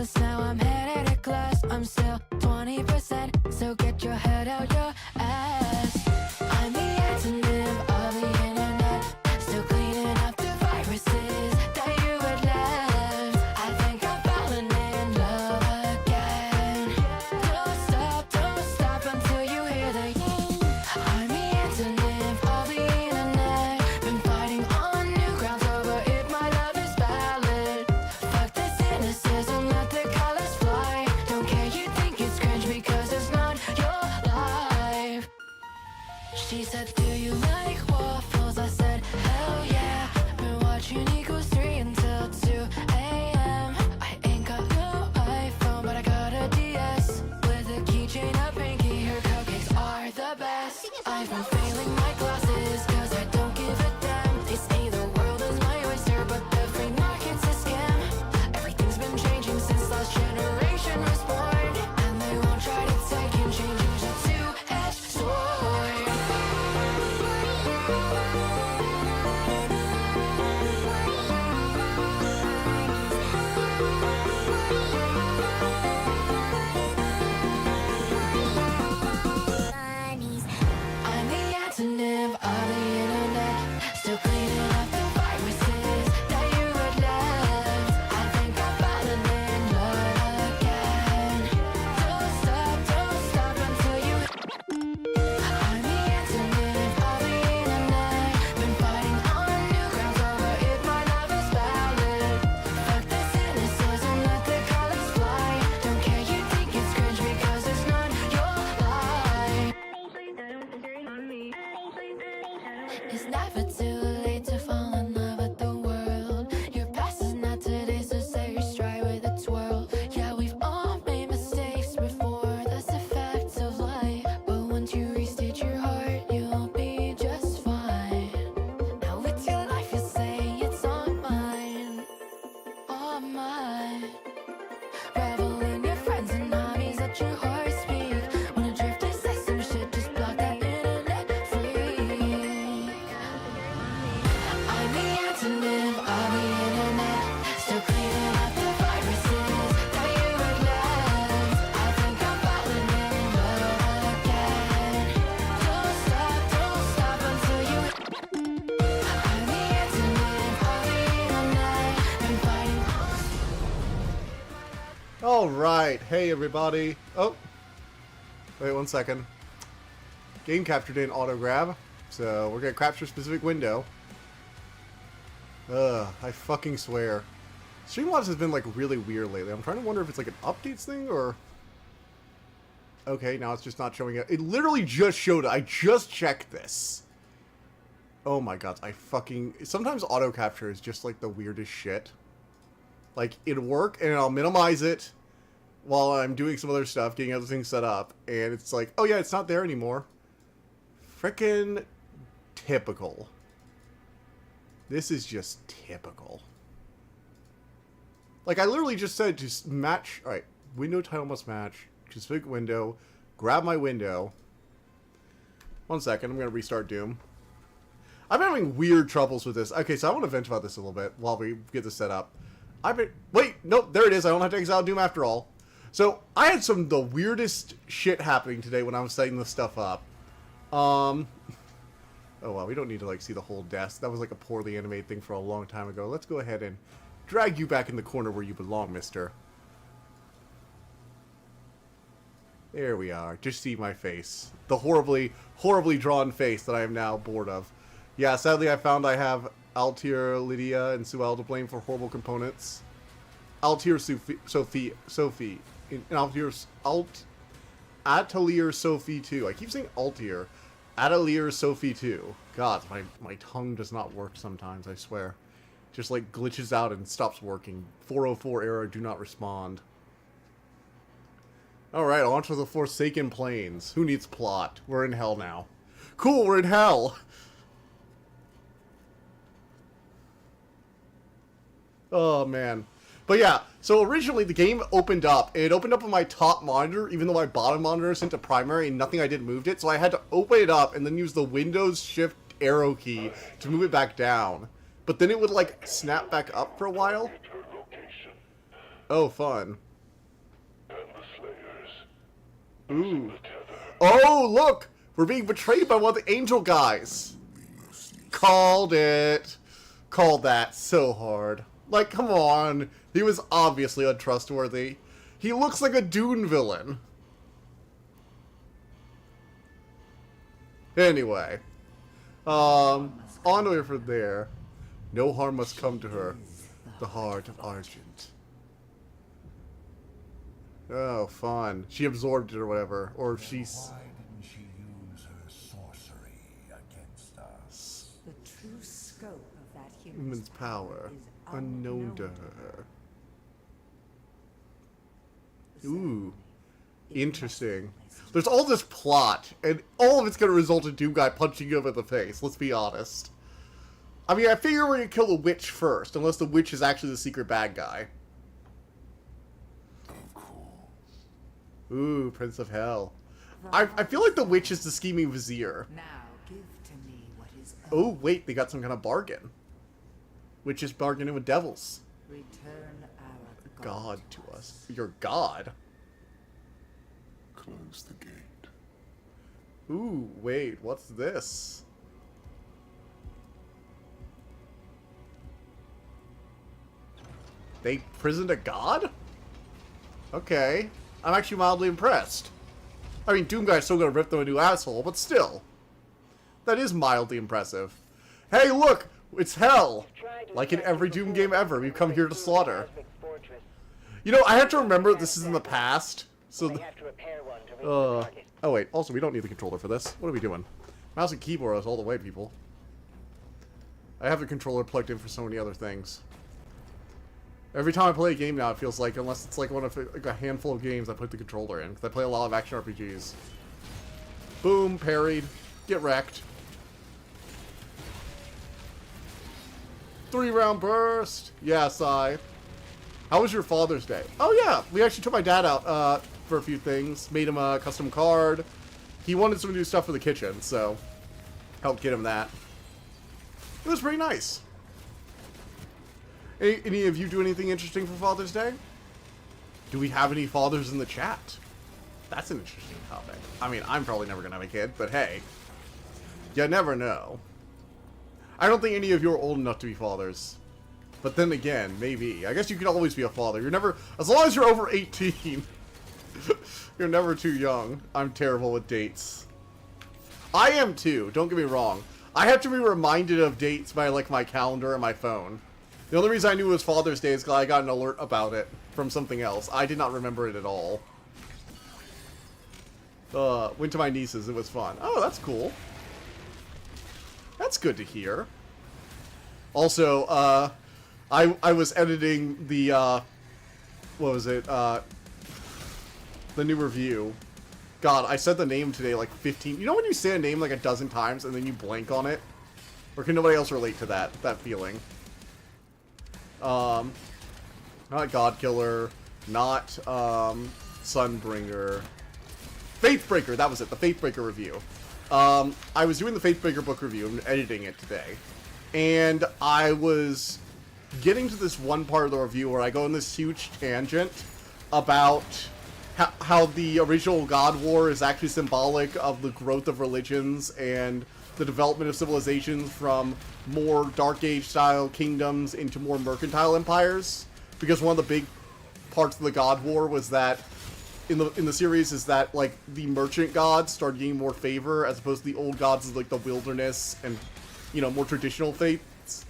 classless, now I'm headed to class. I'm still 20%, so get your head out your ass. I'm the antonym of the internet, still cleaning up the viruses that you had left. I think I'm falling in love again. Don't stop until you hear the I'm the antonym of the internet, been fighting on new grounds over if my love is valid. Fuck this cynicism, let the colors fly. Don't care, you think it's cringe because it's not your life. She said, do you like waffles? I said, hell yeah. Been watching Equals 3 until 2 a.m. I ain't got no iPhone, but I got a DS with a keychain, a pinky. Her cupcakes are the best. I've been failing my classes cause I don't give a damn. They say the world is my oyster, but the free market's a scam. Everything's been changing since last generation was born, and they won't try to take and change. Use a two-edged sword. I'm the antonym of the internet, still cleaning up the viruses that you had left. I think I'm falling in love again. Don't stop until you I'm the antonym of the internet, been fighting on new grounds over if my love is valid. Fuck the cynicism, let the colors fly. Don't care, you think it's cringe because it's not your life. It's never too late to fall in love with the world. Your past is not today, so say your stride with a twirl. Yeah, we've all made mistakes before, that's a fact of life. But once you restate your heart, you'll be just fine. Now with your life, you say it's all mine, all mine. Revel in your friends and hobbies, let your heart speak. Wanna drift to say some shit, just block that internet free. I'm the antonym of the internet, still cleaning up the viruses that you had left. I think I'm falling in love again. Don't stop until you I'm the antonym of the internet, been fighting All right, hey everybody. Oh, wait 1 second. Game capture didn't auto grab, so we're gonna capture a specific window. I fucking swear. Streamlabs has been like really weird lately. I'm trying to wonder if it's like an updates thing or. Okay, now it's just not showing it. It literally just showed it. I just checked this. Oh my god, I fucking. Sometimes auto capture is just like the weirdest shit. Like, it'll work, and I'll minimize it while I'm doing some other stuff, getting other things set up, and it's like, oh yeah, it's not there anymore. Frickin' typical. This is just typical. Like, I literally just said, just match, alright, window title must match, specific window, grab my window. 1 second, I'm gonna restart Doom. I'm having weird troubles with this. Okay, so I want to vent about this a little bit while we get this set up. Wait, nope, there it is. I don't have to exile Doom after all. So, I had some of the weirdest shit happening today when I was setting this stuff up. Oh, well, we don't need to, like, see the whole desk. That was, like, a poorly animated thing for a long time ago. Let's go ahead and drag you back in the corner where you belong, mister. There we are. Just see my face. The horribly, horribly drawn face that I am now bored of. Yeah, sadly I found I have Altier, Lydia, and Suel to blame for horrible components. Altier, Sophie, and Atelier, Sophie 2. I keep saying Altier. Atelier, Sophie 2. God, my tongue does not work sometimes, I swear. Just like glitches out and stops working. 404 error, do not respond. Alright, on to the Forsaken Plains. Who needs plot? We're in hell now. Cool, we're in hell! Oh, man. But yeah, so originally the game opened up. It opened up on my top monitor, even though my bottom monitor is sent to primary and nothing I did moved it. So I had to open it up and then use the Windows Shift arrow key to move it back down. But then it would, like, snap back up for a while. Oh, fun. Ooh. Oh, look! We're being betrayed by one of the angel guys. Called it. Called that so hard. Like, come on. He was obviously untrustworthy. He looks like a Dune villain. Anyway. On the way from there. No harm must come to her. The heart of Argent. Oh, fun. She absorbed it or whatever. Or she's... Why didn't she use her sorcery against us? The true scope of that Human's power. is Unknown to her. Ooh. Interesting. There's all this plot, and all of it's going to result in Doom Guy punching you over the face, let's be honest. I mean, I figure we're going to kill the witch first, unless the witch is actually the secret bad guy. Of course. Ooh, Prince of Hell. I feel like the witch is the scheming vizier. Now give to me what is Oh, wait, they got some kind of bargain. Witch is bargaining with devils. return our God to us. Your god? Close the gate. Ooh, wait, what's this? They prisoned a god? Okay. I'm actually mildly impressed. I mean, Doom Guy's still gonna rip them a new asshole, but still. That is mildly impressive. Hey, look! It's hell! Like in every Doom game ever, we've come here to slaughter. You know, I have to remember this is in the past, so... oh wait, also, we don't need the controller for this. What are we doing? Mouse and keyboard is all the way, people. I have the controller plugged in for so many other things. Every time I play a game now, it feels like, unless it's like one of like a handful of games, I put the controller in. Because I play a lot of action RPGs. Boom, parried. Get wrecked. 3-round burst. Yeah, Sci. How was your Father's Day? Oh yeah, we actually took my dad out for a few things. Made him a custom card. He wanted some new stuff for the kitchen, so helped get him that. It was pretty nice. Any of you do anything interesting for Father's Day? Do we have any fathers in the chat? That's an interesting topic. I mean, I'm probably never going to have a kid, but hey. You never know. I don't think any of you are old enough to be fathers. But then again, maybe. I guess you could always be a father. You're never... As long as you're over 18. You're never too young. I'm terrible with dates. I am too, don't get me wrong. I have to be reminded of dates by, like, my calendar and my phone. The only reason I knew it was Father's Day is because I got an alert about it from something else. I did not remember it at all. Went to my niece's. It was fun. Oh, that's cool. That's good to hear. Also, I was editing the, what was it? The new review. God, I said the name today like 15... You know when you say a name like a dozen times and then you blank on it? Or can nobody else relate to that feeling? Not Godkiller, not, Sunbringer. Faithbreaker, that was it, the Faithbreaker review. I was doing the Faithbreaker book review and editing it today. And I was getting to this one part of the review where I go on this huge tangent about how the original God War is actually symbolic of the growth of religions and the development of civilizations from more Dark Age style kingdoms into more mercantile empires, because one of the big parts of the God War was that in the series is that like the merchant gods started getting more favor as opposed to the old gods of like the wilderness and, you know, more traditional faiths.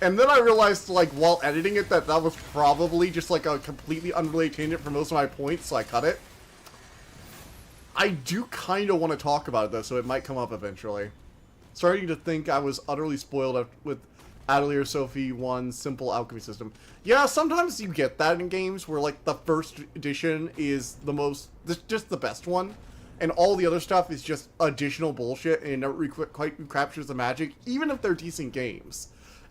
And then I realized, like, while editing it, that was probably just like a completely unrelated tangent for most of my points, so I cut it. I do kind of want to talk about it, though, so it might come up eventually. Starting to think I was utterly spoiled with Atelier Sophie 1's simple alchemy system. Yeah, sometimes you get that in games where, like, the first edition is just the best one, and all the other stuff is just additional bullshit, and it never quite captures the magic, even if they're decent games.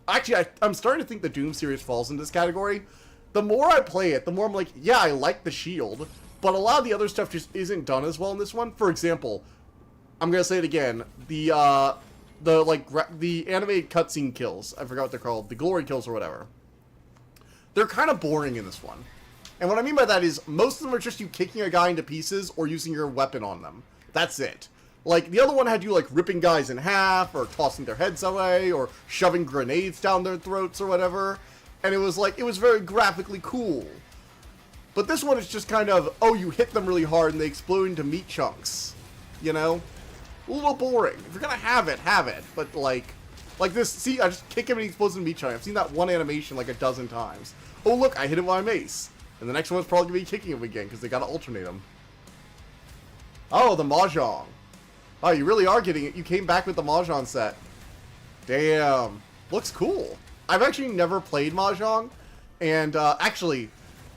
Actually, I'm starting to think the Doom series falls into this category. The more I play it, the more I'm like, yeah, I like the shield, but a lot of the other stuff just isn't done as well in this one. For example, I'm gonna say it again, the animated cutscene kills, I forgot what they're called, the glory kills or whatever. They're kind of boring in this one. And what I mean by that is most of them are just you kicking a guy into pieces or using your weapon on them. That's it. Like, the other one had you, like, ripping guys in half, or tossing their heads away, or shoving grenades down their throats, or whatever. And it was, like, it was very graphically cool. But this one is just kind of, oh, you hit them really hard, and they explode into meat chunks. You know? A little boring. If you're gonna have it, have it. But, like this, see, I just kick him and he explodes into meat chunks. I've seen that one animation, like, a dozen times. Oh, look, I hit him with my mace. And the next one's probably gonna be kicking him again, because they gotta alternate him. Oh, the Mahjong. Oh, you really are getting it. You came back with the Mahjong set. Damn. Looks cool. I've actually never played Mahjong. And, actually,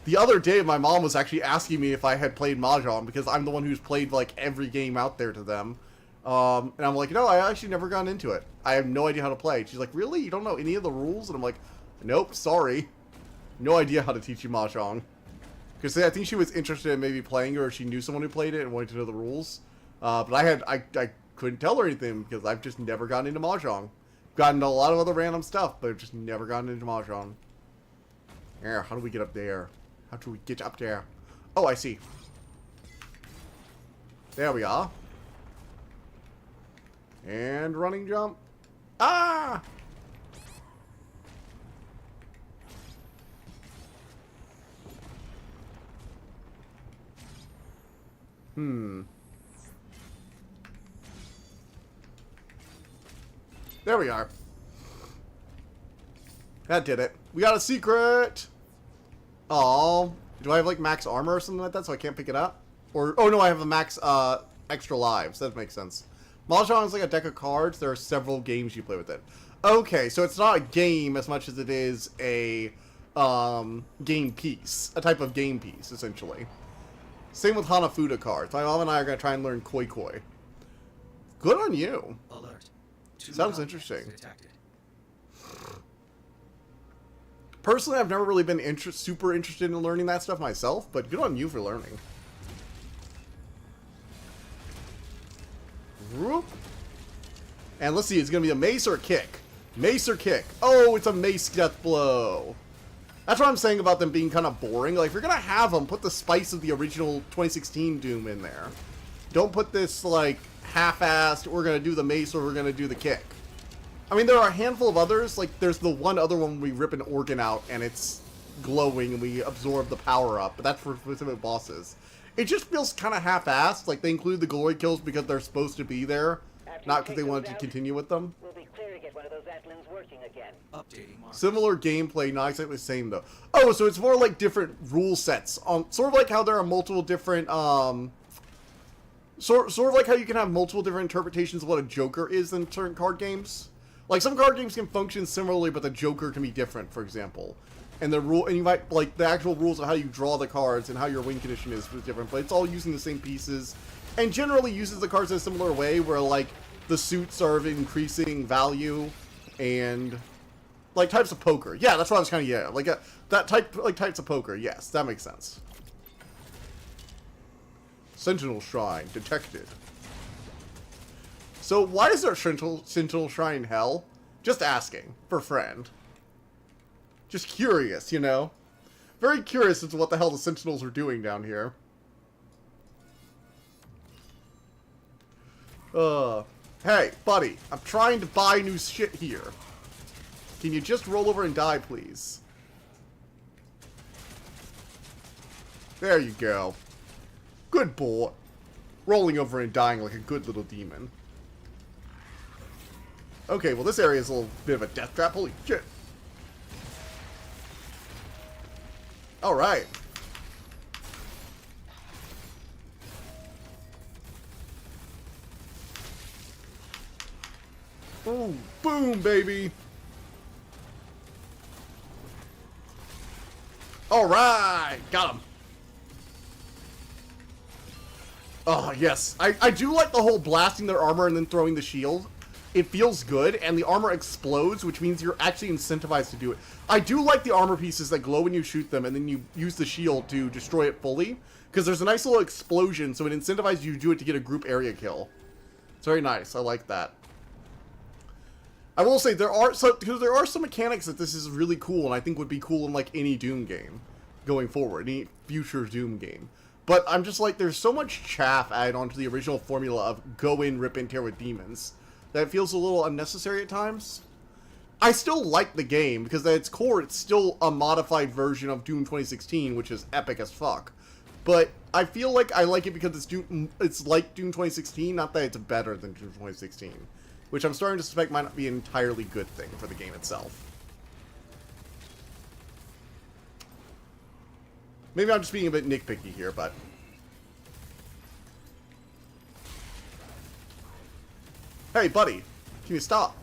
the other day, my mom was actually asking me if I had played Mahjong, because I'm the one who's played, like, every game out there to them. And I'm like, no, I actually never gotten into it. I have no idea how to play. She's like, really? You don't know any of the rules? And I'm like, nope, sorry. No idea how to teach you Mahjong. Because I think she was interested in maybe playing, or she knew someone who played it and wanted to know the rules. But I couldn't tell her anything because I've just never gotten into Mahjong. Gotten into a lot of other random stuff, but I've just never gotten into Mahjong. Yeah, how do we get up there? How do we get up there? Oh, I see. There we are. And running jump. Ah! There we are. That did it. We got a secret! Oh, do I have like max armor or something like that so I can't pick it up? Or, oh no, I have a max extra lives. That makes sense. Mahjong is like a deck of cards. There are several games you play with it. Okay, so it's not a game as much as it is a game piece. A type of game piece, essentially. Same with Hanafuda cards. My mom and I are going to try and learn Koi Koi. Good on you. Alert. Sounds interesting. Personally, I've never really been super interested in learning that stuff myself, but good on you for learning. Whoop. And let's see, it's going to be a mace or a kick. Mace or kick. Oh, it's a mace death blow. That's what I'm saying about them being kind of boring. Like, if you're going to have them, put the spice of the original 2016 Doom in there. Don't put this, like, half-assed, we're going to do the mace or we're going to do the kick. I mean, there are a handful of others. Like, there's the one other one where we rip an organ out and it's glowing and we absorb the power up. But that's for specific bosses. It just feels kind of half-assed. Like, they include the glory kills because they're supposed to be there. Not because they wanted to continue with them. We'll be clear to get one of those Atlins working again. Updating markers. Similar gameplay, not exactly the same though. Oh, so it's more like different rule sets. Sort of like how there are multiple different, sort of like how you can have multiple different interpretations of what a Joker is in certain card games. Like, some card games can function similarly, but the Joker can be different, for example. And and you might, like, the actual rules of how you draw the cards and how your win condition is different, but it's all using the same pieces. And generally uses the cards in a similar way, where, like, the suits are of increasing value, and, like, types of poker. Yeah, that's what I was kind of, yeah, like, types of poker, yes, that makes sense. Sentinel Shrine detected. So, why is there a Sentinel Shrine in Hell? Just asking. For friend. Just curious, you know? Very curious as to what the hell the Sentinels are doing down here. Hey, buddy. I'm trying to buy new shit here. Can you just roll over and die, please? There you go. Good boy. Rolling over and dying like a good little demon. Okay, well this area is a little bit of a death trap. Holy shit. Alright. Ooh, boom, baby. Alright, got him. Oh, yes. I do like the whole blasting their armor and then throwing the shield. It feels good, and the armor explodes, which means you're actually incentivized to do it. I do like the armor pieces that glow when you shoot them, and then you use the shield to destroy it fully, because there's a nice little explosion, so it incentivizes you to do it to get a group area kill. It's very nice. I like that. I will say, because there are some mechanics that this is really cool, and I think would be cool in, like, any Doom game. going forward, any future Doom game. But I'm just like, there's so much chaff added onto the original formula of go in, rip and tear with demons, that it feels a little unnecessary at times. I still like the game, because at its core, it's still a modified version of Doom 2016, which is epic as fuck. But I feel like I like it because it's like Doom 2016, not that it's better than Doom 2016. Which I'm starting to suspect might not be an entirely good thing for the game itself. Maybe I'm just being a bit nitpicky here, but... Hey, buddy! Can you stop?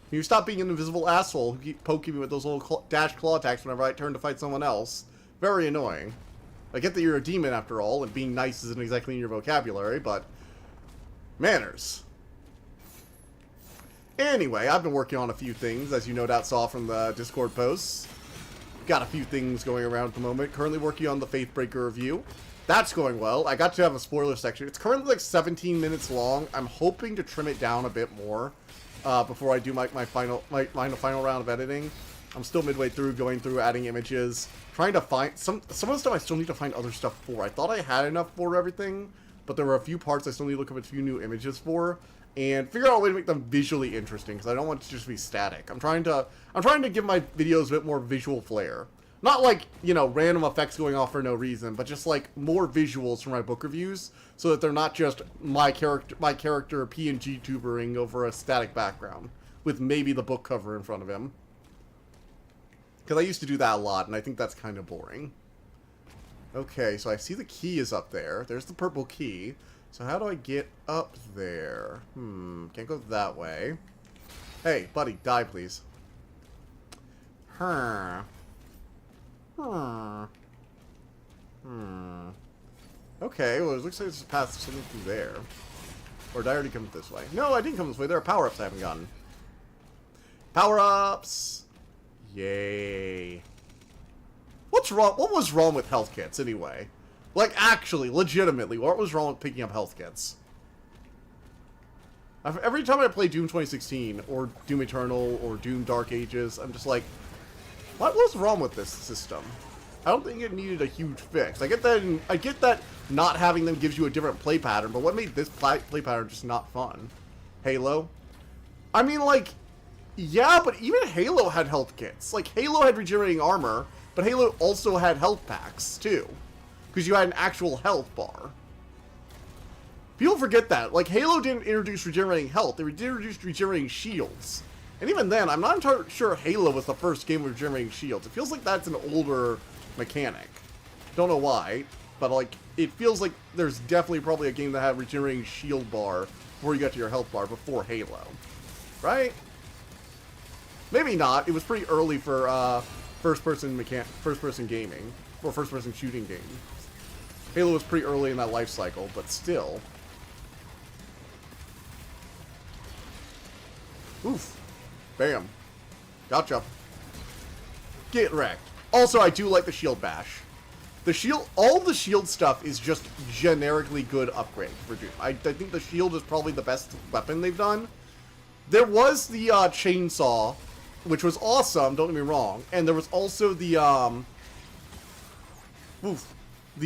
Can you stop being an invisible asshole who keep poking me with those little dash claw attacks whenever I turn to fight someone else? Very annoying. I get that you're a demon after all, and being nice isn't exactly in your vocabulary, but... Manners. Anyway, I've been working on a few things, as you no doubt saw from the Discord posts. Got a few things going around at the moment. Currently working on the Faithbreaker review. That's going well. I got to have a spoiler section. It's currently like 17 minutes long. I'm hoping to trim it down a bit more before I do my final round of editing. I'm still midway through, going through, adding images, trying to find some of the stuff I still need to find other stuff for. I thought I had enough for everything, but there were a few parts I still need to look up a few new images for. And figure out a way to make them visually interesting, because I don't want it to just be static. I'm trying to give my videos a bit more visual flair. Not like, you know, random effects going off for no reason, but just like more visuals for my book reviews, so that they're not just my character PNG tubering over a static background, with maybe the book cover in front of him. Because I used to do that a lot, and I think that's kind of boring. Okay, so I see the key is up there. There's the purple key. So how do I get up there? Can't go that way. Hey, buddy, die, please. Okay, well, it looks like there's a path to something through there. Or did I already come this way? No, I didn't come this way. There are power-ups I haven't gotten. Power-ups! Yay. What's wrong? What was wrong with health kits, anyway? Like, actually, legitimately, what was wrong with picking up health kits? Every time I play Doom 2016, or Doom Eternal, or Doom Dark Ages, I'm just like, what was wrong with this system? I don't think it needed a huge fix. I get that not having them gives you a different play pattern, but what made this play pattern just not fun? Halo? I mean, like, yeah, but even Halo had health kits. Like, Halo had regenerating armor, but Halo also had health packs, too. Because you had an actual health bar. People forget that. Like, Halo didn't introduce regenerating health. They introduced regenerating shields. And even then, I'm not entirely sure Halo was the first game with regenerating shields. It feels like that's an older mechanic. Don't know why, but, like, it feels like there's definitely probably a game that had regenerating shield bar before you got to your health bar before Halo. Right? Maybe not. It was pretty early for, first-person gaming. Or first-person shooting games. Halo was pretty early in that life cycle, but still. Oof. Bam. Gotcha. Get wrecked. Also, I do like the shield bash. All the shield stuff is just generically good upgrade for Doom. I think the shield is probably the best weapon they've done. There was the chainsaw, which was awesome, don't get me wrong. And there was also the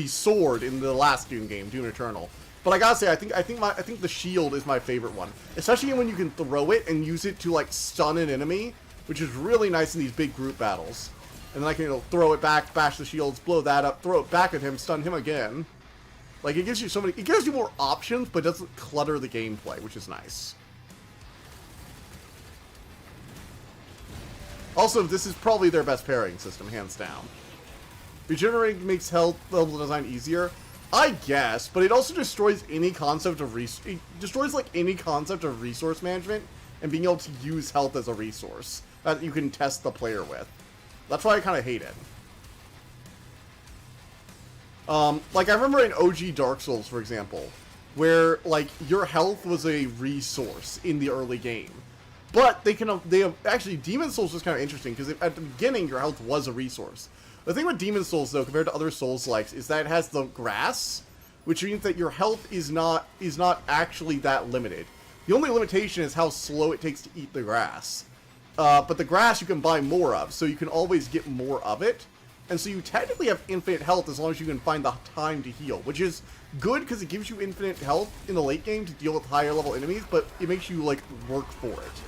sword in the last Doom game, Doom Eternal. But I gotta say, I think the shield is my favorite one, especially when you can throw it and use it to like stun an enemy, which is really nice in these big group battles. And then I can throw it back, bash the shields, blow that up, throw it back at him, stun him again. Like it gives you more options, but doesn't clutter the gameplay, which is nice. Also, this is probably their best pairing system, hands down. Regenerating makes health level design easier, I guess, but it also destroys any concept of any concept of resource management and being able to use health as a resource that you can test the player with. That's why I kind of hate it. Like I remember in OG Dark Souls, for example, where like your health was a resource in the early game. But actually Demon Souls was kind of interesting because at the beginning your health was a resource. The thing with Demon Souls though, compared to other Souls-likes, is that it has the grass, which means that your health is not actually that limited. The only limitation is how slow it takes to eat the grass. but the grass you can buy more of, so you can always get more of it. And so you technically have infinite health as long as you can find the time to heal, which is good because it gives you infinite health in the late game to deal with higher level enemies, but it makes you, like, work for it.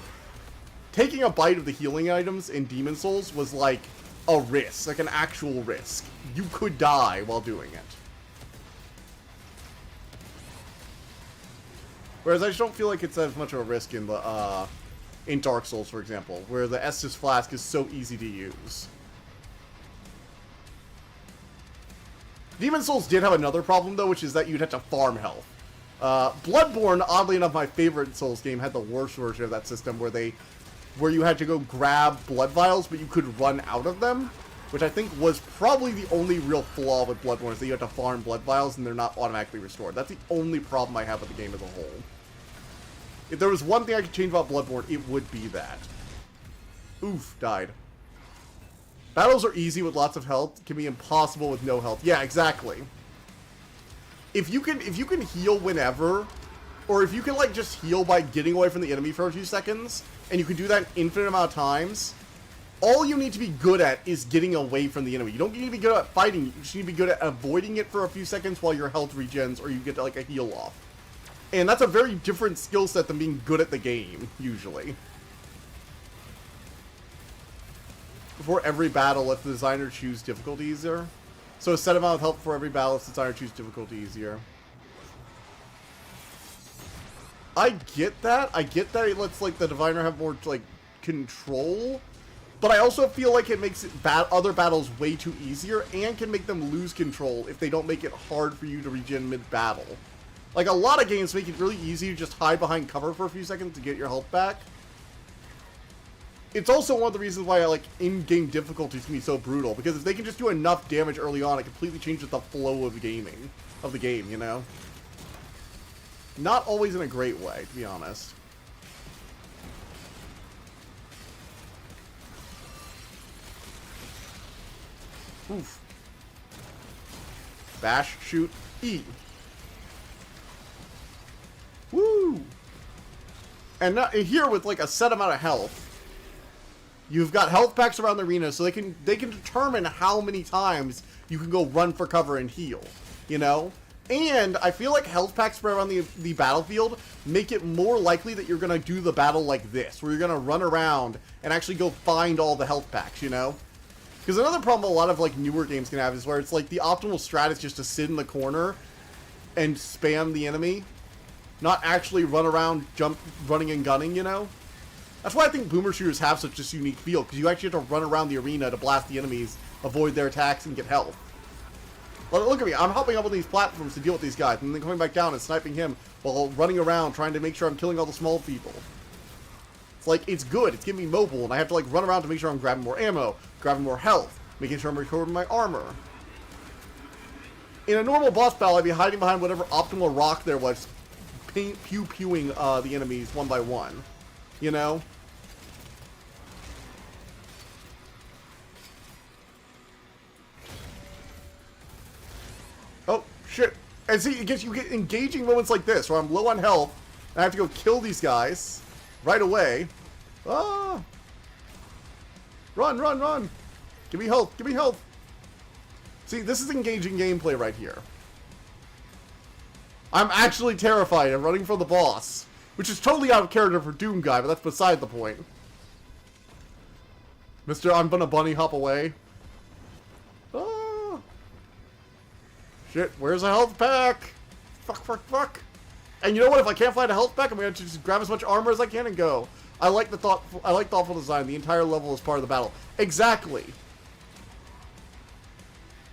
Taking a bite of the healing items in Demon Souls was like a risk, like an actual risk. You could die while doing it. Whereas I just don't feel like it's as much of a risk in the, in Dark Souls, for example, where the Estus Flask is so easy to use. Demon Souls did have another problem, though, which is that you'd have to farm health. Bloodborne, oddly enough, my favorite Souls game, had the worst version of that system, where you had to go grab blood vials, but you could run out of them, which I think was probably the only real flaw with Bloodborne, is that you have to farm blood vials and they're not automatically restored. That's the only problem I have with the game as a whole. If there was one thing I could change about Bloodborne, it would be that. Oof, died. Battles are easy with lots of health. It can be impossible with no health. Yeah, exactly. If you can heal whenever, or if you can, like, just heal by getting away from the enemy for a few seconds, and you can do that an infinite amount of times, all you need to be good at is getting away from the enemy. You don't need to be good at fighting. You just need to be good at avoiding it for a few seconds while your health regens, or you get, like, a heal off. And that's a very different skill set than being good at the game, usually. For every battle, let the designer choose difficulty easier. So a set amount of health for every battle, if the designer choose difficulty easier. I get that. I get that it lets, like, the diviner have more, like, control. But I also feel like it makes other battles way too easier and can make them lose control if they don't make it hard for you to regen mid-battle. Like, a lot of games make it really easy to just hide behind cover for a few seconds to get your health back. It's also one of the reasons why I like in-game difficulties can be so brutal, because if they can just do enough damage early on, it completely changes the flow of the game, you know? Not always in a great way, to be honest. Oof. Bash, shoot, E. Woo! And here with like a set amount of health, you've got health packs around the arena, so they can determine how many times you can go run for cover and heal, you know? And I feel like health packs spread around the battlefield make it more likely that you're going to do the battle like this, where you're going to run around and actually go find all the health packs, you know? Because another problem a lot of like newer games can have is where it's like the optimal strat is just to sit in the corner and spam the enemy, not actually run around, running and gunning, you know? That's why I think boomer shooters have such a unique feel, because you actually have to run around the arena to blast the enemies, avoid their attacks, and get health. Look at me, I'm hopping up on these platforms to deal with these guys, and then coming back down and sniping him while running around trying to make sure I'm killing all the small people. It's like, it's good, it's getting me mobile, and I have to like run around to make sure I'm grabbing more ammo, grabbing more health, making sure I'm recovering my armor. In a normal boss battle, I'd be hiding behind whatever optimal rock there was, pew-pewing the enemies one by one. You know? Oh, shit. And see, you get engaging moments like this, where I'm low on health, and I have to go kill these guys right away. Ah! Run, run, run! Give me health, give me health! See, this is engaging gameplay right here. I'm actually terrified of running from the boss, which is totally out of character for Doom Guy, but that's beside the point. Mister, I'm gonna bunny hop away. Ah! Shit, where's a health pack? Fuck, fuck, fuck. And you know what? If I can't find a health pack, I'm gonna just grab as much armor as I can and go. I like thoughtful design. The entire level is part of the battle. Exactly.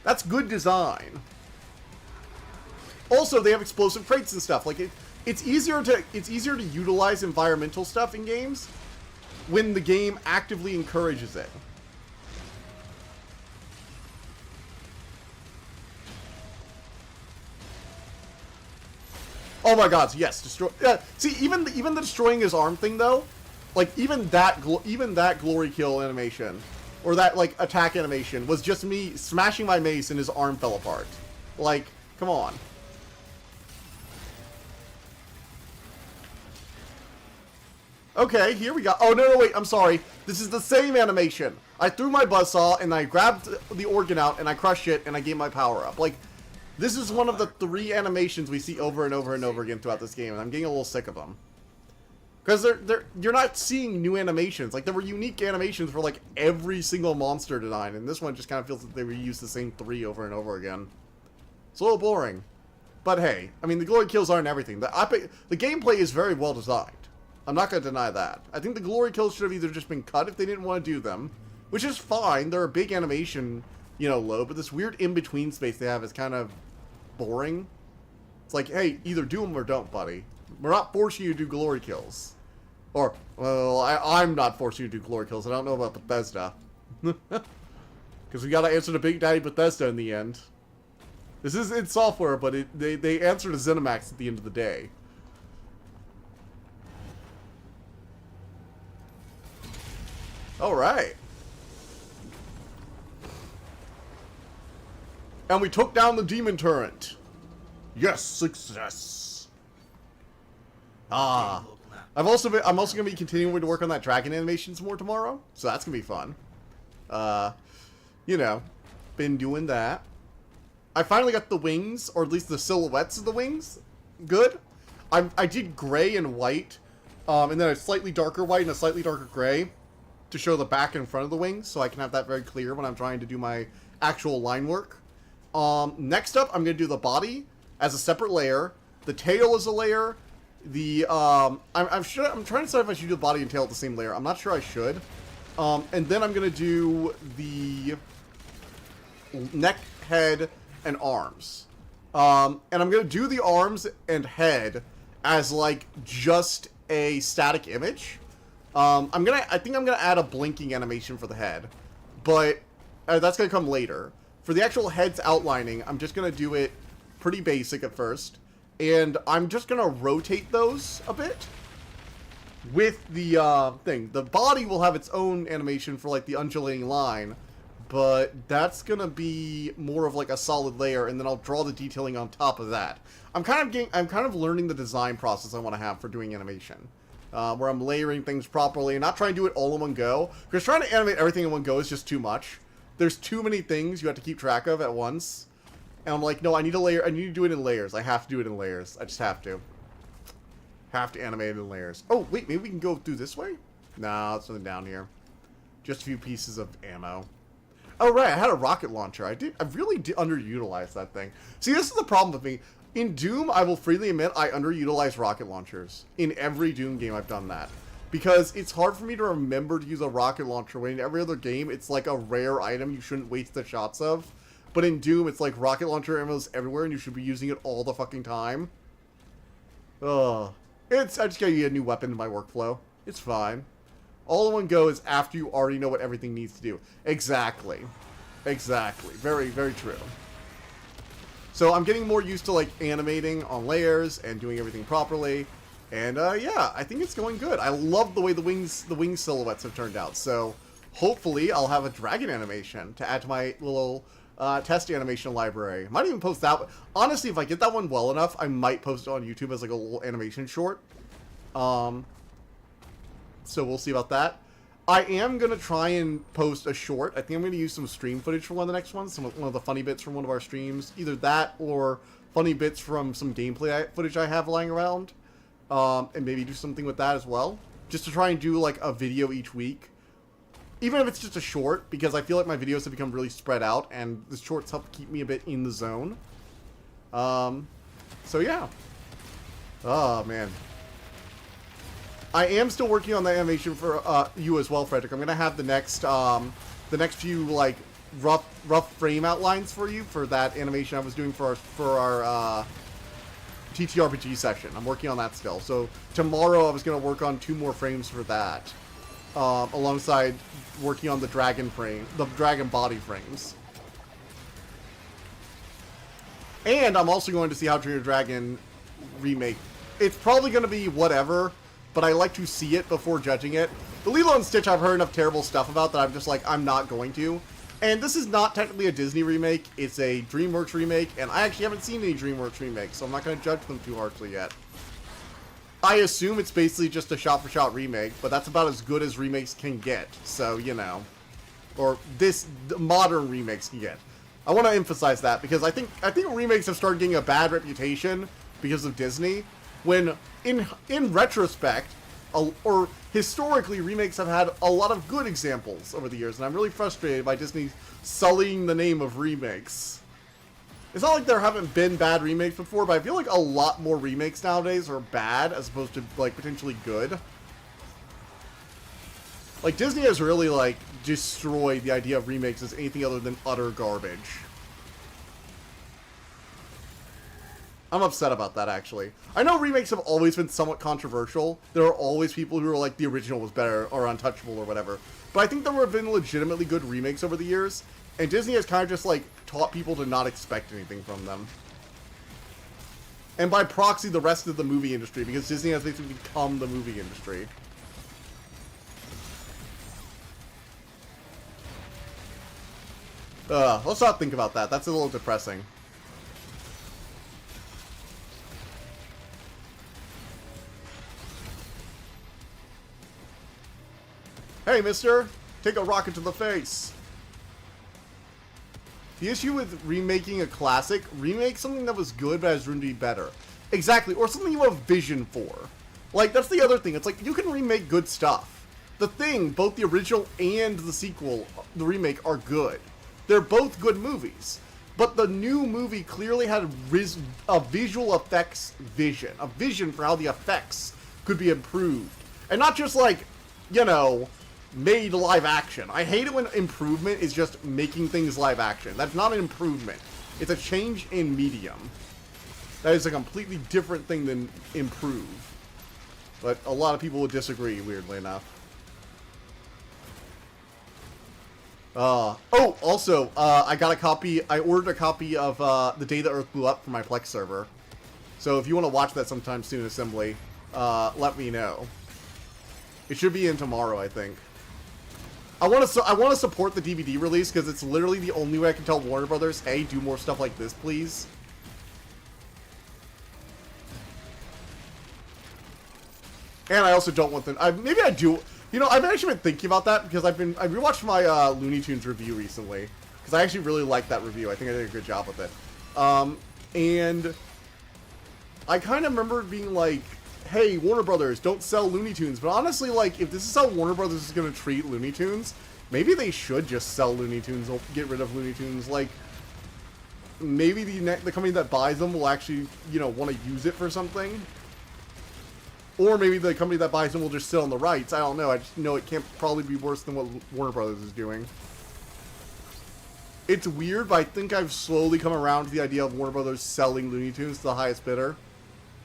That's good design. Also, they have explosive crates and stuff. Like it's easier to utilize environmental stuff in games when the game actively encourages it. Oh my god, yes, destroy. See, even the destroying his arm thing though, like even that glory kill animation or that like attack animation was just me smashing my mace and his arm fell apart. Like, come on. Okay, here we go. Oh, no, wait, I'm sorry. This is the same animation. I threw my buzzsaw, and I grabbed the organ out, and I crushed it, and I gave my power up. Like, this is one of the 3 animations we see over and over and over again throughout this game, and I'm getting a little sick of them. Because you're not seeing new animations. Like, there were unique animations for, like, every single monster design, and this one just kind of feels like they reused the same 3 over and over again. It's a little boring. But hey, I mean, the glory kills aren't everything. The gameplay is very well designed. I'm not going to deny that. I think the glory kills should have either just been cut if they didn't want to do them, which is fine. They're a big animation, you know, load, but this weird in-between space they have is kind of boring. It's like, hey, either do them or don't, buddy. We're not forcing you to do glory kills. Or, well, I'm not forcing you to do glory kills. I don't know about Bethesda. Because we got to answer to Big Daddy Bethesda in the end. This is in software, but they answer to ZeniMax at the end of the day. Alright. And we took down the demon turret. Yes, success. I'm also gonna be continuing to work on that dragon animation some more tomorrow, so that's gonna be fun. You know, been doing that. I finally got the wings, or at least the silhouettes of the wings. Good. I did gray and white, and then a slightly darker white and a slightly darker gray to show the back and front of the wings, so I can have that very clear when I'm trying to do my actual line work. Next up, I'm going to do the body as a separate layer. The tail is a layer. The, I'm trying to decide if I should do the body and tail at the same layer. I'm not sure I should. And then I'm going to do the neck, head, and arms. And I'm going to do the arms and head as, like, just a static image. I think I'm gonna add a blinking animation for the head, but that's gonna come later. For the actual head's outlining, I'm just gonna do it pretty basic at first, and I'm just gonna rotate those a bit with the thing. The body will have its own animation for like the undulating line, but that's gonna be more of like a solid layer, and then I'll draw the detailing on top of that. I'm kind of learning the design process I want to have for doing animation. Where I'm layering things properly and not trying to do it all in one go. Because trying to animate everything in one go is just too much. There's too many things you have to keep track of at once. And I'm like, no, I need to do it in layers. I have to do it in layers. I just have to. Have to animate it in layers. Oh, wait, maybe we can go through this way? No, it's nothing down here. Just a few pieces of ammo. Oh, right, I had a rocket launcher. I really did underutilize that thing. See, this is the problem with me. In Doom, I will freely admit I underutilize rocket launchers. In every Doom game, I've done that. Because it's hard for me to remember to use a rocket launcher when in every other game, it's like a rare item you shouldn't waste the shots of. But in Doom, it's like rocket launcher ammo's everywhere and you should be using it all the fucking time. Ugh. I just gotta get a new weapon in my workflow. It's fine. All in one go is after you already know what everything needs to do. Exactly. Exactly. Very, very true. So I'm getting more used to like animating on layers and doing everything properly. And yeah, I think it's going good. I love the way the wing silhouettes have turned out. So hopefully I'll have a dragon animation to add to my little test animation library. Might even post that. Honestly, if I get that one well enough, I might post it on YouTube as like a little animation short. So we'll see about that. I am going to try and post a short. I think I'm going to use some stream footage for one of the next ones. One of the funny bits from one of our streams. Either that or funny bits from some gameplay footage I have lying around. And maybe do something with that as well. Just to try and do like a video each week. Even if it's just a short. Because I feel like my videos have become really spread out. And the shorts help keep me a bit in the zone. So yeah. Oh man. I am still working on the animation for you as well, Frederick. I'm gonna have the next few like rough frame outlines for you for that animation I was doing for our TTRPG session. I'm working on that still. So tomorrow I was gonna work on 2 more frames for that, alongside working on the dragon body frames. And I'm also going to see How to Train Your Dragon remake. It's probably gonna be whatever. But I like to see it before judging it. The Lilo and Stitch I've heard enough terrible stuff about that I'm just like, I'm not going to. And this is not technically a Disney remake, it's a DreamWorks remake, and I actually haven't seen any DreamWorks remakes, so I'm not going to judge them too harshly yet. I assume it's basically just a shot-for-shot remake, but that's about as good as remakes can get. So, you know, or the modern remakes can get. I want to emphasize that because I think remakes have started getting a bad reputation because of Disney. When in retrospect, or historically, remakes have had a lot of good examples over the years, and I'm really frustrated by Disney sullying the name of remakes. It's not like there haven't been bad remakes before, but I feel like a lot more remakes nowadays are bad as opposed to, like, potentially good. Like, Disney has really, like, destroyed the idea of remakes as anything other than utter garbage. I'm upset about that, actually. I know remakes have always been somewhat controversial. There are always people who are like, the original was better, or untouchable, or whatever. But I think there have been legitimately good remakes over the years, and Disney has kind of just, like, taught people to not expect anything from them. And by proxy, the rest of the movie industry, because Disney has basically become the movie industry. Let's not think about that. That's a little depressing. Hey, mister! Take a rocket to the face! The issue with remaking a classic, remake something that was good but has room to be better. Exactly, or something you have vision for. Like, that's the other thing. It's like, you can remake good stuff. The Thing, both the original and the sequel, the remake, are good. They're both good movies. But the new movie clearly had a visual effects vision. A vision for how the effects could be improved. And not just like, you know, made live action. I hate it when improvement is just making things live action. That's not an improvement. It's a change in medium. That is a completely different thing than improve. But a lot of people would disagree, weirdly enough. Also, I got a copy, I ordered a copy of, The Day the Earth Blew Up for my Plex server. So if you want to watch that sometime soon, Assembly, let me know. It should be in tomorrow, I think. I want to support the DVD release, because it's literally the only way I can tell Warner Brothers, hey, do more stuff like this, please. And I also don't want them, maybe I do. You know, I've actually been thinking about that because I rewatched my Looney Tunes review recently because I actually really liked that review. I think I did a good job with it. And I kind of remember being like, hey, Warner Brothers, don't sell Looney Tunes. But honestly, like, if this is how Warner Brothers is going to treat Looney Tunes, maybe they should just sell Looney Tunes or get rid of Looney Tunes. Like, maybe the company that buys them will actually, you know, want to use it for something. Or maybe the company that buys them will just sit on the rights. I don't know. I just know it can't probably be worse than what Warner Brothers is doing. It's weird, but I think I've slowly come around to the idea of Warner Brothers selling Looney Tunes to the highest bidder.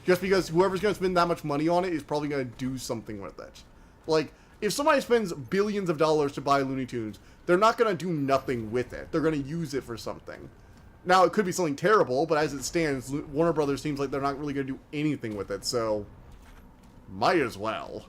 Just because whoever's going to spend that much money on it is probably going to do something with it. Like, if somebody spends billions of dollars to buy Looney Tunes, they're not going to do nothing with it. They're going to use it for something. Now, it could be something terrible, but as it stands, Warner Brothers seems like they're not really going to do anything with it, so might as well.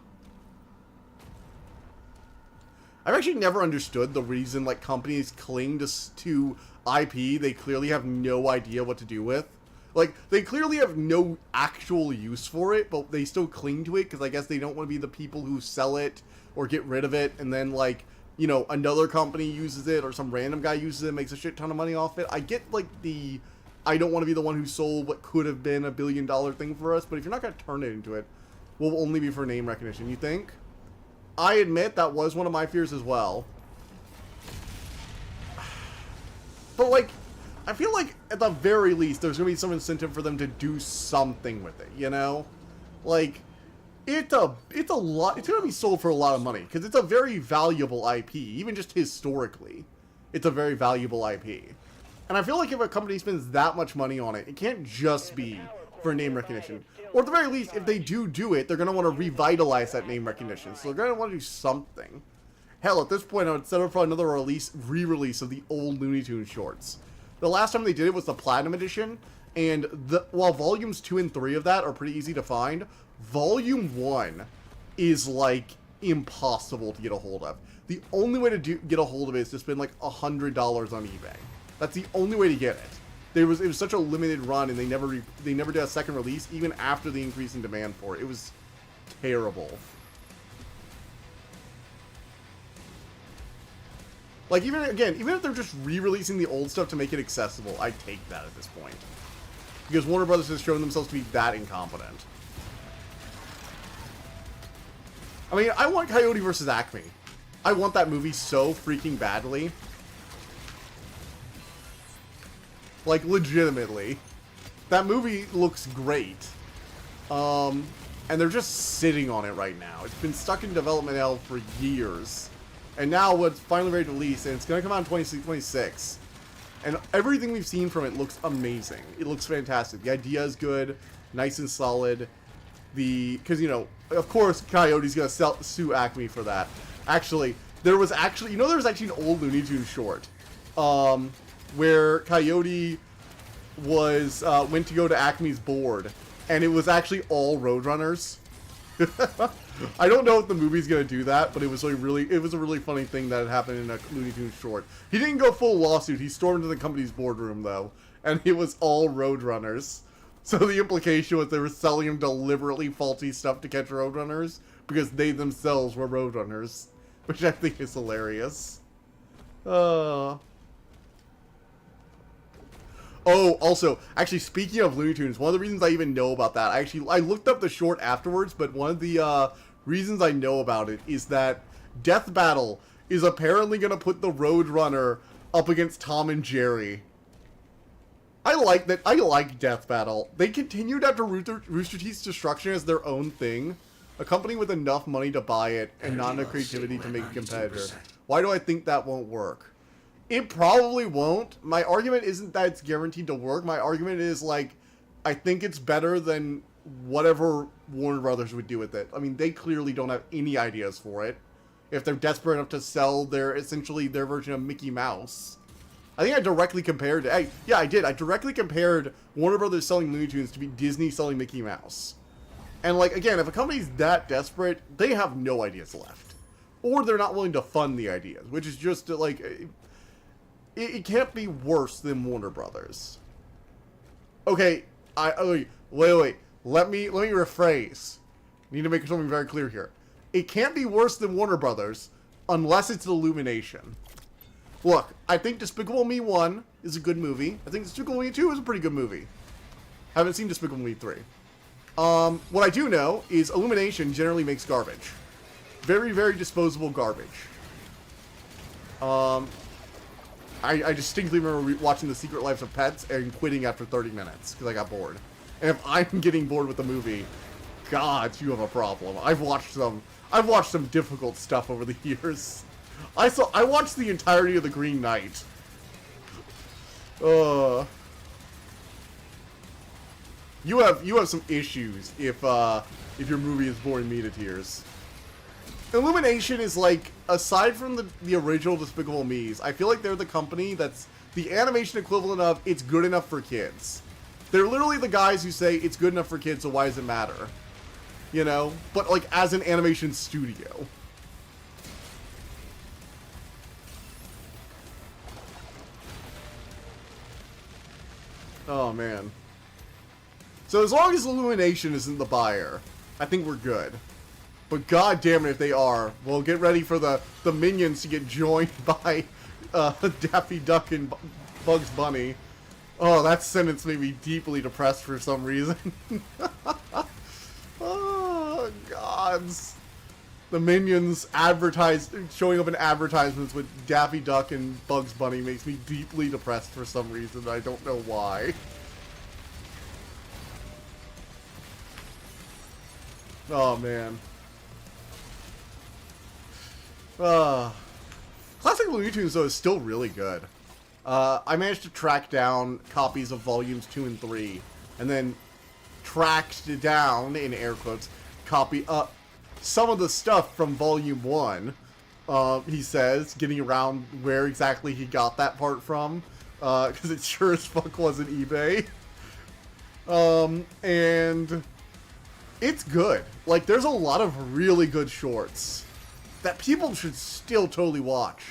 I've actually never understood the reason, like, companies cling to IP they clearly have no idea what to do with. Like, they clearly have no actual use for it, but they still cling to it because I guess they don't want to be the people who sell it or get rid of it, and then, like, you know, another company uses it or some random guy uses it and makes a shit ton of money off it. I get, like, the I don't want to be the one who sold what could have been $1 billion thing for us, but if you're not going to turn it into it, will only be for name recognition, you think? I admit that was one of my fears as well. But, like, I feel like, at the very least, there's going to be some incentive for them to do something with it, you know? Like, it's a lot, it's going to be sold for a lot of money, because it's a very valuable IP, even just historically. It's a very valuable IP. And I feel like if a company spends that much money on it, it can't just be for name recognition. Or at the very least, if they do it, they're going to want to revitalize that name recognition. So they're going to want to do something. Hell, at this point, I would settle for another re-release of the old Looney Tunes shorts. The last time they did it was the Platinum Edition, and while Volumes 2 and 3 of that are pretty easy to find, Volume 1 is, like, impossible to get a hold of. The only way to get a hold of it is to spend, like, $100 on eBay. That's the only way to get it. it was such a limited run, and they never did a second release, even after the increase in demand for it. It was terrible. Like, even if they're just re-releasing the old stuff to make it accessible, I'd take that at this point. Because Warner Brothers has shown themselves to be that incompetent. I mean, I want Coyote vs. Acme. I want that movie so freaking badly. Like, legitimately. That movie looks great. And they're just sitting on it right now. It's been stuck in development hell for years. And now it's finally ready to release, and it's going to come out in 2026. And everything we've seen from it looks amazing. It looks fantastic. The idea is good, nice and solid. Because, you know, of course Coyote's going to sue Acme for that. Actually, there was actually an old Looney Tunes short. Where Coyote went to go to Acme's board, and it was actually all Roadrunners. I don't know if the movie's gonna do that, but it was a really funny thing that had happened in a Looney Tunes short. He didn't go full lawsuit. He stormed into the company's boardroom though, and it was all Roadrunners. So the implication was they were selling him deliberately faulty stuff to catch Roadrunners because they themselves were Roadrunners, which I think is hilarious. Oh, also, actually, speaking of Looney Tunes, one of the reasons I even know about that, I looked up the short afterwards, but one of the reasons I know about it is that Death Battle is apparently going to put the Roadrunner up against Tom and Jerry. I like that. I like Death Battle. They continued after Rooster Teeth's destruction as their own thing. A company with enough money to buy it and not enough creativity to make a competitor. Why do I think that won't work? It probably won't. My argument isn't that it's guaranteed to work. My argument is, like, I think it's better than whatever Warner Brothers would do with it. I mean, they clearly don't have any ideas for it. If they're desperate enough to sell essentially their version of Mickey Mouse. I think I directly compared it. Yeah, I did. I directly compared Warner Brothers selling Looney Tunes to be Disney selling Mickey Mouse. And, like, again, if a company's that desperate, they have no ideas left. Or they're not willing to fund the ideas, which is just, like... It can't be worse than Warner Brothers. Okay, wait. Let me rephrase. Need to make something very clear here. It can't be worse than Warner Brothers unless it's Illumination. Look, I think Despicable Me 1 is a good movie. I think Despicable Me 2 is a pretty good movie. Haven't seen Despicable Me 3. What I do know is Illumination generally makes garbage. Very, very disposable garbage. I distinctly remember watching The Secret Lives of Pets and quitting after 30 minutes because I got bored. And if I'm getting bored with the movie, God, you have a problem. I've watched some difficult stuff over the years. I watched the entirety of The Green Knight. You have some issues if your movie is boring me to tears. Illumination is like, aside from the original Despicable Me's, I feel like they're the company that's the animation equivalent of it's good enough for kids. They're literally the guys who say it's good enough for kids, so why does it matter? You know? But like as an animation studio. Oh man. So as long as Illumination isn't the buyer, I think we're good. But god damn it if they are. Well, get ready for the minions to get joined by Daffy Duck and Bugs Bunny. Oh, that sentence made me deeply depressed for some reason. Oh, gods. The minions showing up in advertisements with Daffy Duck and Bugs Bunny makes me deeply depressed for some reason. I don't know why. Oh, man. Classic Looney Tunes, though, is still really good. I managed to track down copies of Volumes 2 and 3, and then tracked down, in air quotes, some of the stuff from Volume 1, he says, getting around where exactly he got that part from, because it sure as fuck wasn't eBay. And it's good. Like, there's a lot of really good shorts that people should still totally watch.